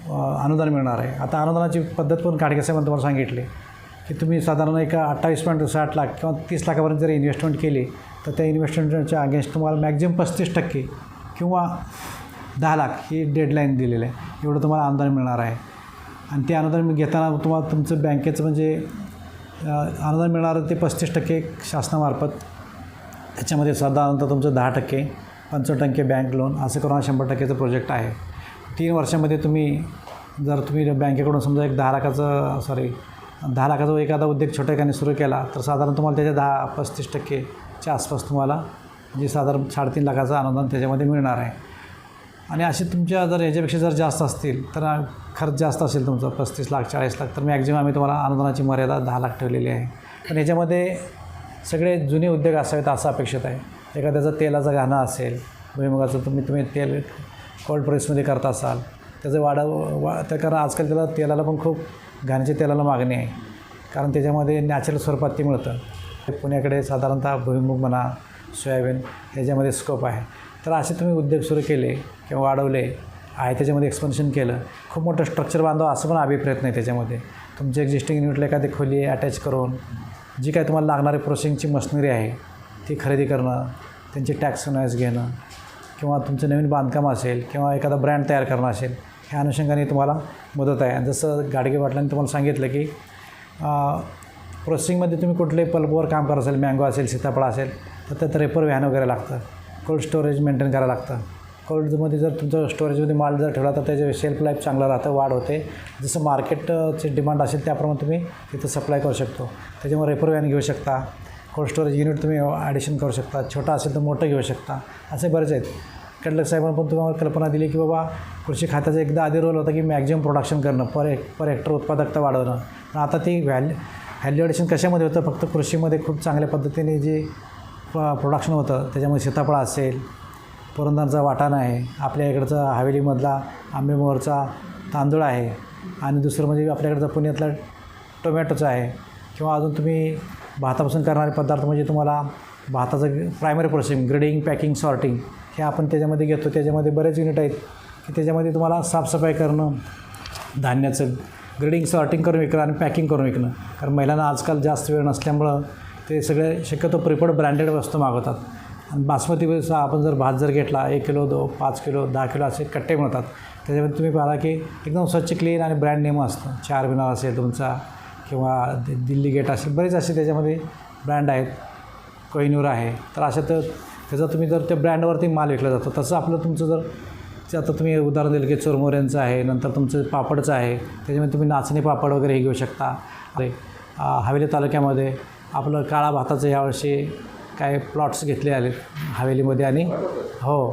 अनुदान मिळणार आहे. आता अनुदानाची पद्धत पण गाडगे साहेबांनी तुम्हाला सांगितली की तुम्ही साधारण 28.60 लाख किंवा 30 लाखापर्यंत जर इन्व्हेस्टमेंट केली तर त्या इन्व्हेस्टमेंटच्या अगेन्स्ट तुम्हाला मॅक्झिमम 35% किंवा 10 लाख ही डेडलाईन दिलेलं आहे, एवढं तुम्हाला अनुदान मिळणार आहे. आणि ते अनुदान घेताना तुम्हाला तुमचं बँकेचं म्हणजे अनुदान मिळणारं ते 35% शासनामार्फत, त्याच्यामध्ये साधारणतः तुमचं 10%, 55% बँक लोन, असं करून 100%चं प्रोजेक्ट आहे. 3 वर्षामध्ये तुम्ही बँकेकडून समजा एक 10 लाखाचा एखादा उद्योग छोट्या ठिकाणी सुरू केला तर साधारण तुम्हाला त्याच्या 35%च्या आसपास तुम्हाला म्हणजे साधारण 3.5 लाखाचं अनुदान त्याच्यामध्ये मिळणार आहे. आणि असे तुमच्या जर याच्यापेक्षा जर जास्त असतील तर खर्च जास्त असेल तुमचा 35 लाख 40 लाख तर मॅक्झिमम आम्ही तुम्हाला अनुदानाची मर्यादा 10 लाख ठेवलेली आहे. पण याच्यामध्ये सगळे जुने उद्योग असावेत असं अपेक्षित आहे. एखाद्याचा तेलाचा घाणा असेल, भुईमुगाचं तुम्ही तेल कोल्ड प्रेसमध्ये करत असाल त्याचं त्या कारण आजकाल तेलाला पण खूप घाण्याच्या तेलाला मागणी आहे, कारण त्याच्यामध्ये नॅचरल स्वरूपात ते मिळतं. पुण्याकडे साधारणतः भुईमुग म्हणा, सोयाबीन याच्यामध्ये स्कोप आहे. तर असे तुम्ही उद्योग सुरू केले किंवा वाढवले आहे, त्याच्यामध्ये एक्सपान्शन केलं, खूप मोठं स्ट्रक्चर बांधावं असं पण अभिप्रेत नाही. त्याच्यामध्ये तुमच्या एक्झिस्टिंग युनिटला एखादी खोली अटॅच करून जी काय तुम्हाला लागणारी प्रोसेसिंगची मशिनरी आहे ती खरेदी करणं, त्यांचे टॅक्स नॉईज घेणं किंवा तुमचं नवीन बांधकाम असेल किंवा एखादा ब्रँड तयार करणं असेल, ह्या अनुषंगाने तुम्हाला मदत आहे. आणि जसं गाडगे पाटलांनी तुम्हाला सांगितलं की प्रोसेसिंगमध्ये तुम्ही कुठल्याही पल्पवर काम करत असेल, मँगो असेल, सीताफळ असेल तर त्यात रेपर व्हॅन वगैरे लागतं, कोल्ड स्टोरेज मेंटेन करायला लागतं. कोल्डमध्ये जर तुमचं स्टोरेजमध्ये माल जर ठेवला तर त्याचे शेल्फ लाईफ चांगलं राहतं, वाढ होते. जसं मार्केटचे डिमांड असेल त्याप्रमाणे तुम्ही तिथं सप्लाय करू शकतो. त्याच्यामुळे रेपर व्हॅन घेऊ शकता, कोल्ड स्टोरेज युनिट तुम्ही ॲडिशन करू शकता, छोटा असेल तर मोठं घेऊ शकता, असे बरेच आहेत. कडलक साहेबांनी पण तुम्हाला कल्पना दिली की बाबा कृषी खात्याचा एकदा आधी रोल होता की मॅक्झिमम प्रोडक्शन करणं, पर हेक्टर उत्पादकता वाढवणं. पण आता ती व्हॅल्यू ॲडिशन कशामध्ये होतं, फक्त कृषीमध्ये खूप चांगल्या पद्धतीने जे प्रोडक्शन होतं त्याच्यामध्ये सीताफळ असेल, पुरंदरचा वाटाणा आहे, आपल्या इकडचा हवेलीमधला आंबेमोहरचा तांदूळ आहे, आणि दुसरं म्हणजे आपल्याकडचा पुण्यातला टोमॅटोचा आहे, किंवा अजून तुम्ही भातापासून करणारे पदार्थ म्हणजे तुम्हाला भाताचं primary processing, grading, packing, sorting हे आपण त्याच्यामध्ये घेतो. त्याच्यामध्ये बरेच युनिट आहेत की त्याच्यामध्ये तुम्हाला साफसफाई करणं, धान्याचं ग्रेडिंग, सॉर्टिंग करून विकणं आणि पॅकिंग करून विकणं. कारण महिलांना आजकाल जास्त वेळ नसल्यामुळं ते सगळे शक्यतो प्रिफर्ड ब्रँडेड वस्तू मागवतात. आणि बासमती आपण जर भात जर घेतला 1 किलो 5 किलो 10 किलो असे कट्टे मिळतात. त्याच्यामध्ये तुम्ही पाहा की एकदम स्वच्छ क्लीन आणि ब्रँड नेम असतं. चारमिनार असेल तुमचा किंवा दिल्ली गेट असेल, बरेच असे त्याच्यामध्ये ब्रँड आहेत, कोहिनूर आहे. तर अशा तर त्याचा तुम्ही जर त्या ब्रँडवरती माल विकला जातो. तसं आपलं तुमचं जर आता तुम्ही उदाहरण दिलं की चुरमुऱ्यांचं आहे, नंतर तुमचं पापडचं आहे, त्याच्यामध्ये तुम्ही नाचणी पापड वगैरे हे घेऊ शकता. हवेली तालुक्यामध्ये आपलं काळा भाताचं यावर्षी काय प्लॉट्स घेतले आले हवेलीमध्ये. आणि हो,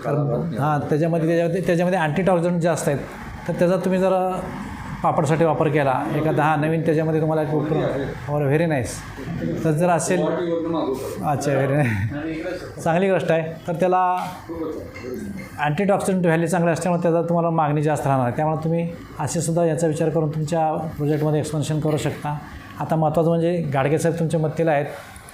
कारण त्याच्यामध्ये अँटीटॉक्सिडंट जास्त आहेत. तर त्याचा तुम्ही जर पापडसाठी वापर केला एखादा नवीन त्याच्यामध्ये तुम्हाला एक व्हेरी नाईस तर जर असेल, अच्छा व्हेरी नाईस, चांगली गोष्ट आहे. तर त्याला अँटीटॉक्सिडंट व्हॅल्यू चांगली असल्यामुळे त्याचा तुम्हाला मागणी जास्त राहणार आहे. त्यामुळे तुम्ही असेसुद्धा याचा विचार करून तुमच्या प्रोजेक्टमध्ये एक्सपान्शन करू शकता. आता महत्त्वाचं म्हणजे गाडगे साहेब तुमच्या मदतीला आहेत,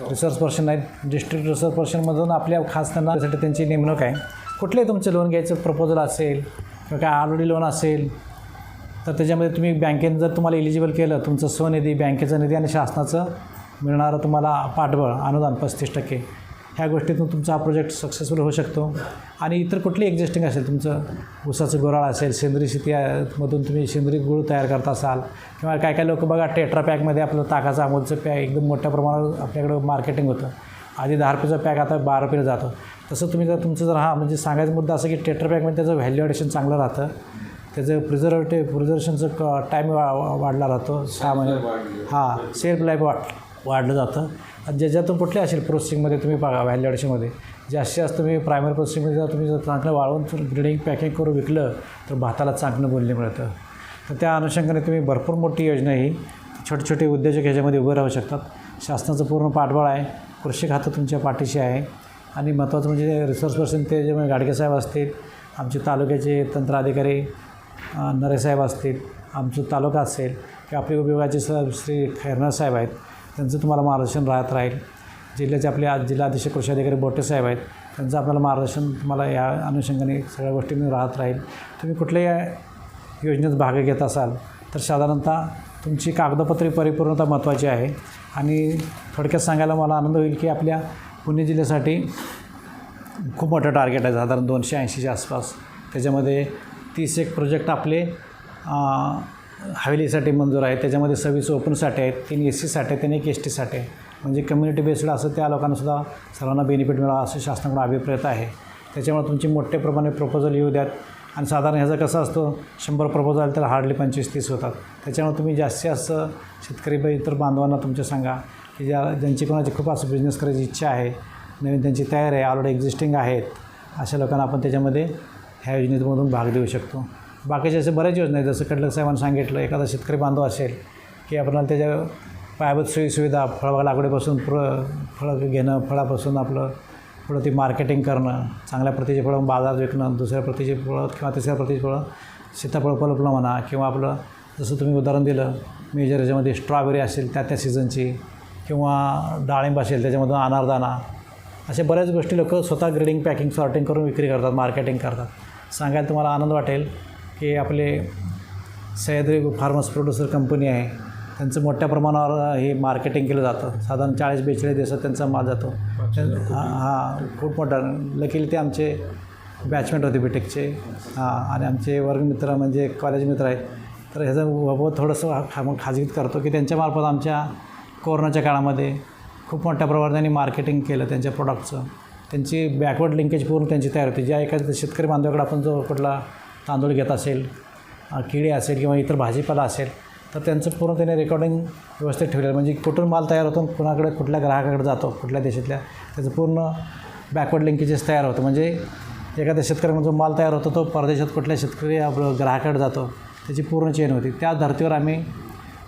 रिसर्च पर्सन आहेत, डिस्ट्रिक्ट रिसर्च पर्सनमधून आपल्या खास त्यांना त्यांची नेमणूक आहे. कुठलंही तुमचं लोन घ्यायचं प्रपोजल असेल किंवा काय ऑलरेडी लोन असेल तर त्याच्यामध्ये तुम्ही बँकेनं जर तुम्हाला एलिजिबल केलं, तुमचं स्वनिधी, बँकेचा निधी आणि शासनाचं मिळणारं तुम्हाला पाठबळ अनुदान 35%, ह्या गोष्टीतून तुमचा हा प्रोजेक्ट सक्सेसफुल होऊ शकतो. आणि इतर कुठली एक्झिस्टिंग असेल, तुमचं ऊसाचं गोराळ असेल, सेंद्रिय शेतीमधून तुम्ही सेंद्रिय गूळ तयार करत असाल किंवा काय काय लोक बघा टेट्रा पॅकमध्ये आपलं ताकाचं अमूलचं पॅक एकदम मोठ्या प्रमाणात आपल्याकडं मार्केटिंग होतं. आधी 10 रुपयाचा पॅक आता 12 रुपयाला जातो. तसं तुम्ही जर तुमचं जर म्हणजे सांगायचा मुद्दा असं की टेट्रा पॅकमध्ये त्याचं व्हॅल्यू ॲडिशन चांगलं राहतं, त्याचं प्रिझर्वेशनचं टाईम वाढला राहतो, 6 महिने. हां, सेल्फ लाईफ वाढलं जातं. आणि ज्याच्यातून कुठले असेल प्रोसेसिंगमध्ये तुम्ही बघा व्हॅल्यू ॲडिशनमध्ये जास्तीत जास्त तुम्ही प्रायमरी प्रोसेसिंगमध्ये जर तुम्ही जर चांगलं वाळवून ग्रेडिंग पॅकिंग करून विकलं तर भाताला चांगलं मूल्य मिळतं. तर त्या अनुषंगाने तुम्ही भरपूर मोठी योजना ही छोटे छोटे उद्योजक ह्याच्यामध्ये उभे राहू शकतात. शासनाचं पूर्ण पाठबळ आहे, कृषी खातं तुमच्या पाठीशी आहे. आणि महत्त्वाचं म्हणजे रिसोर्स पर्सन ते जे गाडगेसाहेब असतील, आमचे तालुक्याचे तंत्र अधिकारी नरेसाहेब असतील, आमचं तालुका असेल किंवा आपल्या विभागाचे श्री खैरनार साहेब आहेत, त्यांचं तुम्हाला मार्गदर्शन राहत राहील. जिल्ह्याचे आपले जिल्हाधीश कृषी अधिकारी बोटे साहेब आहेत, त्यांचं आपल्याला मार्गदर्शन तुम्हाला या अनुषंगाने सगळ्या गोष्टींनी राहत राहील. तुम्ही कुठल्याही योजनेत भाग घेत असाल तर साधारणतः तुमची कागदपत्रे परिपूर्णता महत्त्वाची आहे. आणि थोडक्यात सांगायला मला आनंद होईल की आपल्या पुणे जिल्ह्यासाठी खूप मोठं टार्गेट आहे, साधारण 280च्या आसपास. त्याच्यामध्ये 31 प्रोजेक्ट आपले हवेलीसाठी मंजूर आहे. त्याच्यामध्ये 26 ओपनसाठी आहेत, 3 SC-साठी आहेत आणि 1 ST-साठी आहे. म्हणजे कम्युनिटी बेस्ड असं त्या लोकांनासुद्धा सर्वांना बेनिफिट मिळावा असं शासनाकडून अभिप्रेत आहे. त्याच्यामुळे तुमची मोठ्या प्रमाणे प्रपोजल येऊ द्यात. आणि साधारण ह्याचा कसं असतो 100 प्रपोजल आले तर हार्डली 25-30 होतात. त्याच्यामुळे तुम्ही जास्तीत जास्त शेतकरी इतर बांधवांना तुमच्या सांगा की ज्यांची कोणाची खूप असं बिझनेस करायची इच्छा आहे, नवीन त्यांची तयार आहे, ऑलरेडी एक्झिस्टिंग आहेत, अशा लोकांना आपण त्याच्यामध्ये ह्या योजनेमधून भाग देऊ शकतो. बाकीचे असे बऱ्याच योजना आहेत, जसं कडलक साहेबांनी सांगितलं, एखादा शेतकरी बांधव असेल की आपल्याला त्याच्या पायाभूत सोयीसुविधा, फळबाग लागवडीपासून फळं घेणं, फळापासून आपलं पुढं ती मार्केटिंग करणं, चांगल्या प्रतीची फळं बाजारात विकणं, दुसऱ्या प्रतीची फळं किंवा तिसऱ्या प्रतीची फळं सीताफळ पलपलं म्हणा, किंवा आपलं जसं तुम्ही उदाहरण दिलं मेजर याच्यामध्ये स्ट्रॉबेरी असेल त्या सीझनची, किंवा डाळिंब असेल त्याच्यामधून अनारदाना, अशा बऱ्याच गोष्टी लोक स्वतः ग्रेडिंग पॅकिंग सॉर्टिंग करून विक्री करतात, मार्केटिंग करतात. सांगायला तुम्हाला आनंद वाटेल की आपले सह्याद्री फार्मर्स प्रोड्युसर कंपनी आहे, त्यांचं मोठ्या प्रमाणावर हे मार्केटिंग केलं जातं. साधारण 40-42 दिवसात त्यांचा माल जातो. हां, खूप मोठा. लकीली ते आमचे बॅचमेट होते बीटेकचे. हां, आणि आमचे वर्गमित्र म्हणजे कॉलेज मित्र आहेत. तर ह्याचं बाबत थोडंसं खाजगीत करतो की त्यांच्यामार्फत आमच्या कोरोनाच्या काळामध्ये खूप मोठ्या प्रमाणात त्यांनी मार्केटिंग केलं त्यांच्या प्रोडक्टचं. त्यांची बॅकवर्ड लिंकेज पूर्ण त्यांची तयार होती. ज्या एखाद्या शेतकरी बांधवाकडे आपण जो कुठला तांदूळ घेत असेल, किडे असेल किंवा इतर भाजीपाला असेल, तर त्यांचं पूर्ण त्याने रेकॉर्डिंग व्यवस्थित ठेवलेलं, म्हणजे कुठून माल तयार होतो, कुणाकडे कुठल्या ग्राहकाकडे जातो, कुठल्या देशातल्या, त्याचं पूर्ण बॅकवर्ड लिंकेजेस तयार होतं. म्हणजे एखाद्या शेतकऱ्याकडून जो माल तयार होतो तो परदेशात कुठल्या शेतकरी आपलं ग्राहकाकडे जातो, त्याची पूर्ण चेन होती. त्या धर्तीवर आम्ही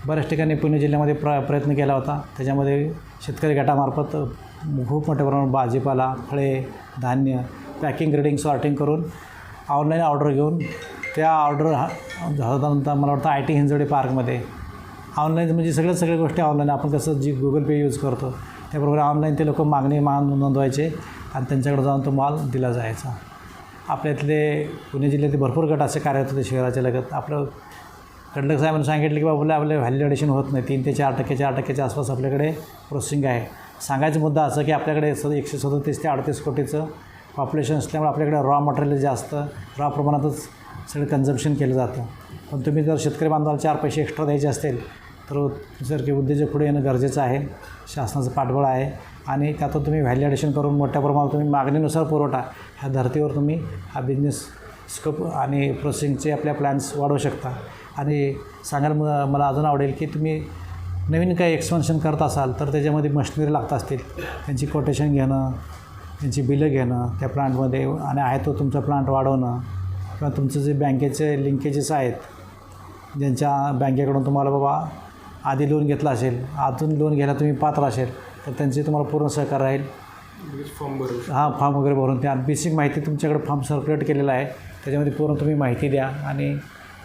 बऱ्याच ठिकाणी पुणे जिल्ह्यामध्ये प्रयत्न केला होता. त्याच्यामध्ये शेतकरी गटामार्फत खूप मोठ्या प्रमाणात भाजीपाला, फळे, धान्य पॅकिंग, ग्रेडिंग, सॉर्टिंग करून ऑनलाईन ऑर्डर घेऊन त्या ऑर्डर साधारणतः मला वाटतं IT हिंजवडी पार्कमध्ये ऑनलाईन, म्हणजे सगळ्या गोष्टी ऑनलाईन, आपण कसं जी Google Pay यूज करतो त्याबरोबर ऑनलाईन ते लोक मागणी नोंदवायचे आणि त्यांच्याकडे जाऊन तो माल दिला जायचा. आपल्या इथले पुणे जिल्ह्यातील भरपूर गट असे कार्यरत होते शहराच्या लगत. आपलं कडलक साहेबांनी सांगितलं की बाबा आपल्या व्हॅल्यू ॲडिशन होत नाही, 3 ते 4% आसपास आपल्याकडे प्रोसेसिंग आहे. सांगायचा मुद्दा असं की आपल्याकडे 137 ते 38 कोटीचं पॉप्युलेशन असल्यामुळे आपल्याकडे रॉ मटेरियल जास्त, रॉ प्रमाणातच सगळं कन्झम्पशन केलं जातं. पण तुम्ही जर शेतकरी बांधवाला 4 पैसे एक्स्ट्रा द्यायचे असतील तर जर की उद्योजक पुढे येणं गरजेचं आहे. शासनाचं पाठबळ आहे आणि त्यातून तुम्ही व्हॅल्यू ॲडिशन करून मोठ्या प्रमाणात तुम्ही मागणीनुसार पुरवठा ह्या धर्तीवर तुम्ही हा बिझनेस स्कोप आणि प्रोसेसिंगचे आपल्या प्लॅन्स वाढवू शकता. आणि सांगायला मला अजून आवडेल की तुम्ही नवीन काही एक्सपेन्शन करत असाल तर त्याच्यामध्ये मशिनरी लागत असतील, त्यांची कोटेशन घेणं, त्यांची बिलं घेणं त्या प्लांटमध्ये, आणि आहे तो तुमचा प्लांट वाढवणं, किंवा तुमचं जे बँकेचे लिंकेजेस आहेत, ज्यांच्या बँकेकडून तुम्हाला बाबा आधी लोन घेतलं असेल, अजून लोन घ्यायला तुम्ही पात्र असेल तर त्यांचे तुम्हाला पूर्ण सहकार्य राहील. फॉर्म भरू. हां, फॉर्म वगैरे भरून त्या बेसिक माहिती तुमच्याकडे फॉर्म सर्क्युलेट केलेला आहे, त्याच्यामध्ये पूर्ण तुम्ही माहिती द्या. आणि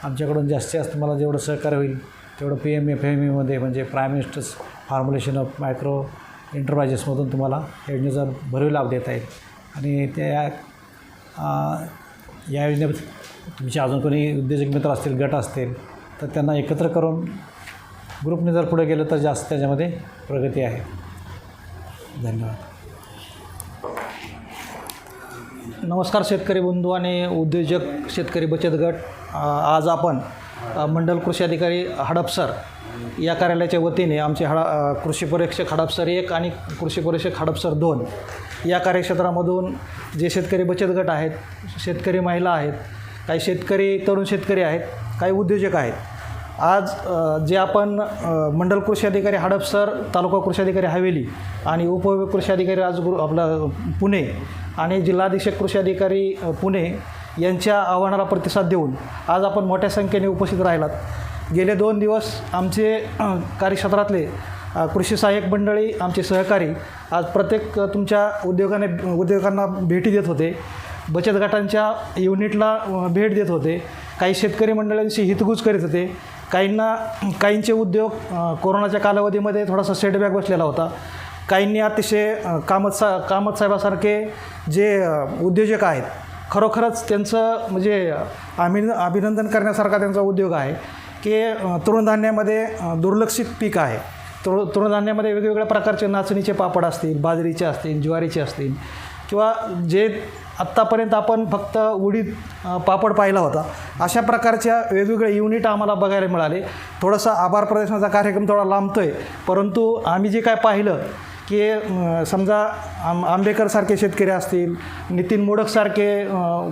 आमच्याकडून जास्तीत जास्त तुम्हाला जेवढं सहकार्य होईल तेवढं PMFMEमध्ये म्हणजे prime ministers formulation of micro एंटरप्राइजेसमधून तुम्हाला योजनेचा भरीव लाभ देता येईल. आणि त्या या योजनेत तुमचे अजून कोणी उद्योजक मित्र असतील, गट असतील, तर त्यांना एकत्र करून ग्रुपने जर पुढे गेलं तर जास्त त्याच्यामध्ये प्रगती आहे. धन्यवाद. नमस्कार शेतकरी बंधू आणि उद्योजक शेतकरी बचत गट. आज आपण मंडल कृषी अधिकारी हडपसर या कार्यालयाच्या वतीने आमचे कृषी परीक्षक हडपसर 1 आणि कृषी परीक्षक हडपसर 2 या कार्यक्षेत्रामधून जे शेतकरी बचत गट आहेत, शेतकरी महिला आहेत, काही शेतकरी तरुण शेतकरी आहेत, काही उद्योजक आहेत. आज जे आपण मंडल कृषी अधिकारी हडपसर, तालुका कृषी अधिकारी हवेली आणि उपकृषी अधिकारी आपला पुणे आणि जिल्हाधीक्षक कृषी अधिकारी पुणे यांच्या आव्हानाला प्रतिसाद देऊन आज आपण मोठ्या संख्येने उपस्थित राहिलात. गेले 2 दिवस आमचे कार्यक्षेत्रातले कृषी सहाय्यक मंडळी, आमचे सहकारी आज प्रत्येक तुमच्या उद्योगांना भेटी देत होते, बचत गटांच्या युनिटला भेट देत होते, काही शेतकरी मंडळांशी हितगुज करीत होते. काहींचे उद्योग कोरोनाच्या कालावधीमध्ये थोडासा सेटबॅक बसलेला होता. काहींनी अतिशय कामत साहेबासारखे जे उद्योजक आहेत, खरोखरच त्यांचं म्हणजे अभिनंदन करण्यासारखा त्यांचा उद्योग आहे की तृणधान्यामध्ये दुर्लक्षित पीक आहे. तृणधान्यामध्ये वेगवेगळ्या प्रकारचे नाचणीचे पापड असतील, बाजरीचे असतील, ज्वारीचे असतील किंवा जे आत्तापर्यंत आपण फक्त उडीद पापड पाहिला होता, अशा प्रकारच्या वेगवेगळे युनिट आम्हाला बघायला मिळाले. थोडासा आभार प्रदर्शनाचा कार्यक्रम थोडा लांबतो आहे, परंतु आम्ही जे काय पाहिलं की समजा आंबेकरसारखे शेतकरी असतील, नितीन मोडकसारखे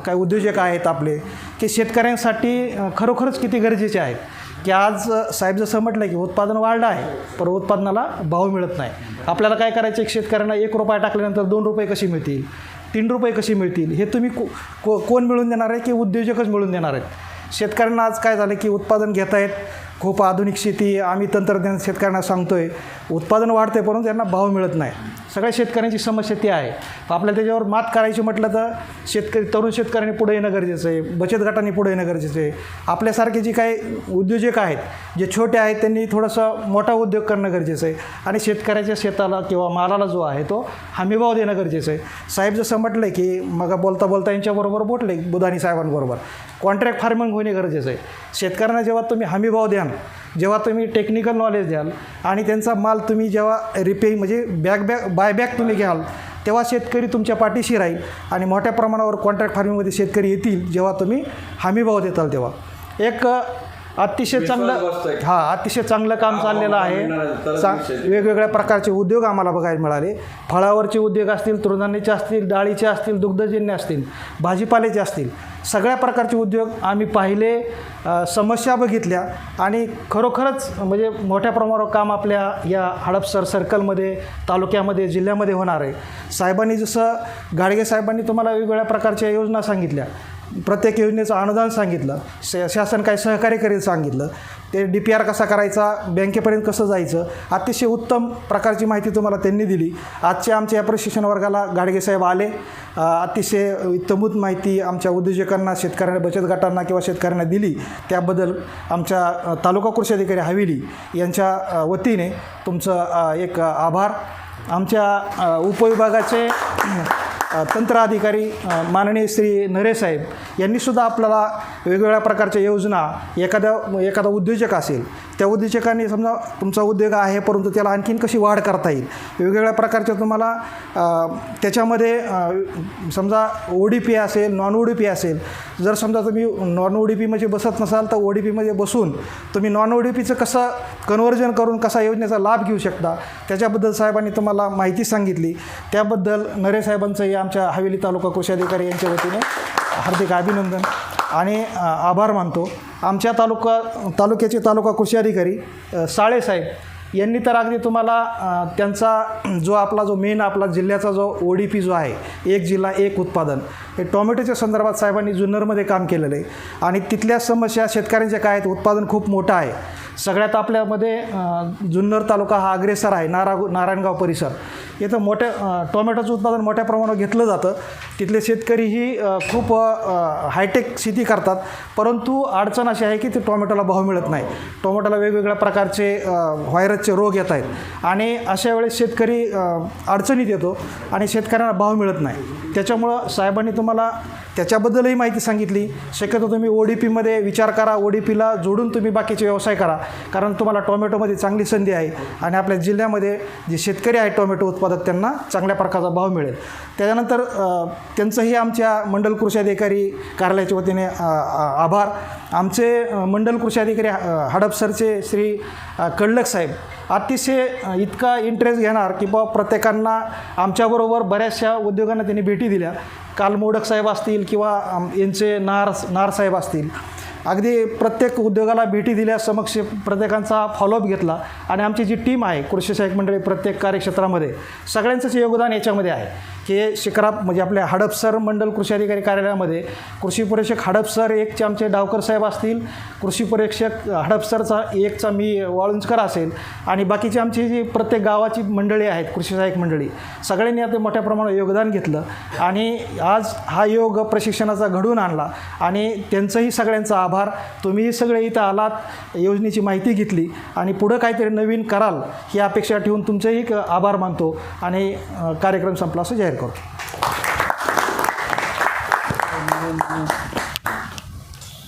काही उद्योजक आहेत आपले, की शेतकऱ्यांसाठी खरोखरच किती गरजेचे आहेत की आज साहेब जसं म्हटलं की उत्पादन वाढलं आहे, पण उत्पादनाला भाव मिळत नाही. आपल्याला काय करायचं, एक शेतकऱ्यांना 1 रुपया टाकल्यानंतर 2 रुपये कशी मिळतील, 3 रुपये कशी मिळतील, हे तुम्ही कोण मिळून देणार आहे की उद्योजकच मिळून देणार आहेत. शेतकऱ्यांना आज काय झालं की उत्पादन घेत आहेत, खूप आधुनिक शेती आम्ही तंत्रज्ञान शेतकऱ्यांना सांगतो आहे, उत्पादन वाढतं आहे परंतु त्यांना भाव मिळत नाही. सगळ्या शेतकऱ्यांची समस्या ती आहे. आपल्याला त्याच्यावर मात करायची म्हटलं तर तरुण शेतकऱ्यांनी पुढे येणं गरजेचं आहे, बचत गटांनी पुढे येणं गरजेचं आहे. आपल्यासारखे जे काही उद्योजक आहेत, जे छोटे आहेत, त्यांनी थोडंसं मोठा उद्योग करणं गरजेचं आहे आणि शेतकऱ्याच्या शेताला किंवा मालाला जो आहे तो हमीभाव देणं गरजेचं आहे. साहेब जसं म्हटलं की मग बोलता यांच्याबरोबर बोलले बुधानी साहेबांबरोबर, कॉन्ट्रॅक्ट फार्मिंग होणे गरजेचं आहे. शेतकऱ्यांना जेव्हा तुम्ही हमीभाव द्याल, जेव्हा तुम्ही टेक्निकल नॉलेज द्याल आणि त्यांचा माल तुम्ही जेव्हा म्हणजे बायबॅक तुम्ही घ्याल, तेव्हा शेतकरी तुमच्या पाठीशी राहील आणि मोठ्या प्रमाणावर कॉन्ट्रॅक्ट फार्मिंगमध्ये शेतकरी येतील जेव्हा तुम्ही हमीभाव देताल. तेव्हा एक अतिशय चांगलं काम चाललेलं आहे. वेगवेगळ्या प्रकारचे उद्योग आम्हाला बघायला मिळाले. फळावरचे उद्योग असतील, तृणधान्याचे असतील, डाळीचे असतील, दुग्धजन्य असतील, भाजीपाल्याचे असतील, सगळ्या प्रकारचे उद्योग आम्ही पाहिले, समस्या बघितल्या आणि खरोखरच म्हणजे मोठ्या प्रमाणावर काम आपल्या या हडपसर सर्कलमध्ये, तालुक्यामध्ये, जिल्ह्यामध्ये होणार आहे. साहेबांनी जसं गाडगे साहेबांनी तुम्हाला वेगवेगळ्या प्रकारच्या योजना सांगितल्या, प्रत्येक योजनेचं अनुदान सांगितलं, शासन काय सहकार्य करेल सांगितलं, ते DPR कसा करायचा, बँकेपर्यंत कसं जायचं, अतिशय उत्तम प्रकारची माहिती तुम्हाला त्यांनी दिली. आजच्या आमच्या या प्रशिक्षण वर्गाला गाडगेसाहेब आले, अतिशय उत्तमूत माहिती आमच्या उद्योजकांना, शेतकऱ्यांना, बचत गटांना किंवा शेतकऱ्यांना दिली. त्याबद्दल आमच्या तालुका कृषी अधिकारी हवेली यांच्या वतीने तुमचं एक आभार. आमच्या उपविभागाचे तंत्र अधिकारी माननीय श्री नरेसाहेब यांनीसुद्धा आपल्याला वेगवेगळ्या प्रकारच्या योजना, एखादा उद्योजक असेल, त्या उद्योजकांनी समजा तुमचा उद्योग आहे परंतु त्याला आणखीन कशी वाढ करता येईल, वेगवेगळ्या प्रकारच्या तुम्हाला त्याच्यामध्ये समजा ODP असेल, नॉन ODP असेल. जर समजा तुम्ही नॉन ODPमध्ये बसत नसाल तर ODPमध्ये बसून तुम्ही नॉन ODPचं कसं कन्व्हर्जन करून कसा योजनेचा लाभ घेऊ शकता, त्याच्याबद्दल साहेबांनी तुम्हाला माहिती सांगितली. त्याबद्दल नरेसाहेबांचंही आमच्या हवेली तालुका कृषी अधिकारी यांच्या वतीने हार्दिक अभिनंदन आणि आभार मानतो. आमच्या तालुक्याचे तालुका कृषी अधिकारी साळेसाहेब यांनी तर अगदी तुम्हाला त्यांचा जो मेन आपला जिल्ह्याचा जो ODP जो आहे, एक जिल्हा एक उत्पादन, हे टोमॅटोच्या संदर्भात साहेबांनी जुन्नरमध्ये काम केलेलं आहे आणि तिथल्या समस्या शेतकऱ्यांच्या काय आहेत, उत्पादन खूप मोठं आहे. सगळ्यात आपल्यामध्ये जुन्नर तालुका हा अग्रेसर आहे, नारायणगाव परिसर. इथं टोमॅटोचं उत्पादन मोठ्या प्रमाणावर घेतलं जातं. तिथले शेतकरीही खूप हायटेक शेती करतात, परंतु अडचण अशी आहे की ते टोमॅटोला भाव मिळत नाही. टोमॅटोला वेगवेगळ्या प्रकारचे व्हायरसचे रोग येत आहेत आणि अशा वेळेस शेतकरी अडचणीत येतो आणि शेतकऱ्यांना भाव मिळत नाही. त्याच्यामुळं साहेबांनी तुम्हाला त्याच्याबद्दलही माहिती सांगितली. शक्यतो तुम्ही ODPमध्ये विचार करा, ODPला जोडून तुम्ही बाकीचे व्यवसाय करा, कारण तुम्हाला टोमॅटोमध्ये चांगली संधी आहे आणि आपल्या जिल्ह्यामध्ये जे शेतकरी आहेत टोमॅटो उत्पादक त्यांना चांगल्या प्रकारचा भाव मिळेल. त्याच्यानंतर त्यांचंही आमच्या मंडल कृषी अधिकारी कार्यालयाच्या वतीने आभार. आमचे मंडल कृषी अधिकारी हडपसरचे श्री कडलक साहेब अतिशय इतका इंटरेस्ट घेणार की बाबा प्रत्येकांना आमच्याबरोबर बऱ्याचशा उद्योगांना त्यांनी भेटी दिल्या. काल मोडक साहेब असतील किंवा यांचे नार साहेब असतील, अगदी प्रत्येक उद्योगाला भेटी दिल्या, समक्ष प्रत्येकांचा फॉलोअप घेतला आणि आमची जी टीम आहे कृषी सहाय्यक मंडळी प्रत्येक कार्यक्षेत्रामध्ये सगळ्यांचंच योगदान याच्यामध्ये आहे की शिक्राप म्हणजे आपल्या हडपसर मंडल कृषी अधिकारी कार्यालयामध्ये कृषी परीक्षक हडपसर एकचे आमचे डावकर साहेब असतील, कृषी परीक्षक हडपसरचा एकचा मी वाळुंजकर असेल आणि बाकीची आमची जी प्रत्येक गावाची मंडळी आहेत कृषी सहाय्यक मंडळी सगळ्यांनी आता मोठ्या प्रमाणात योगदान घेतलं आणि आज हा योग प्रशिक्षणाचा घडवून आणला आणि त्यांचंही सगळ्यांचा आभार. तुम्हीही सगळे इथं आलात, योजनेची माहिती घेतली आणि पुढं काहीतरी नवीन कराल ही अपेक्षा ठेवून तुमचंही आभार मानतो आणि कार्यक्रम संपला असं जाहीर करतो.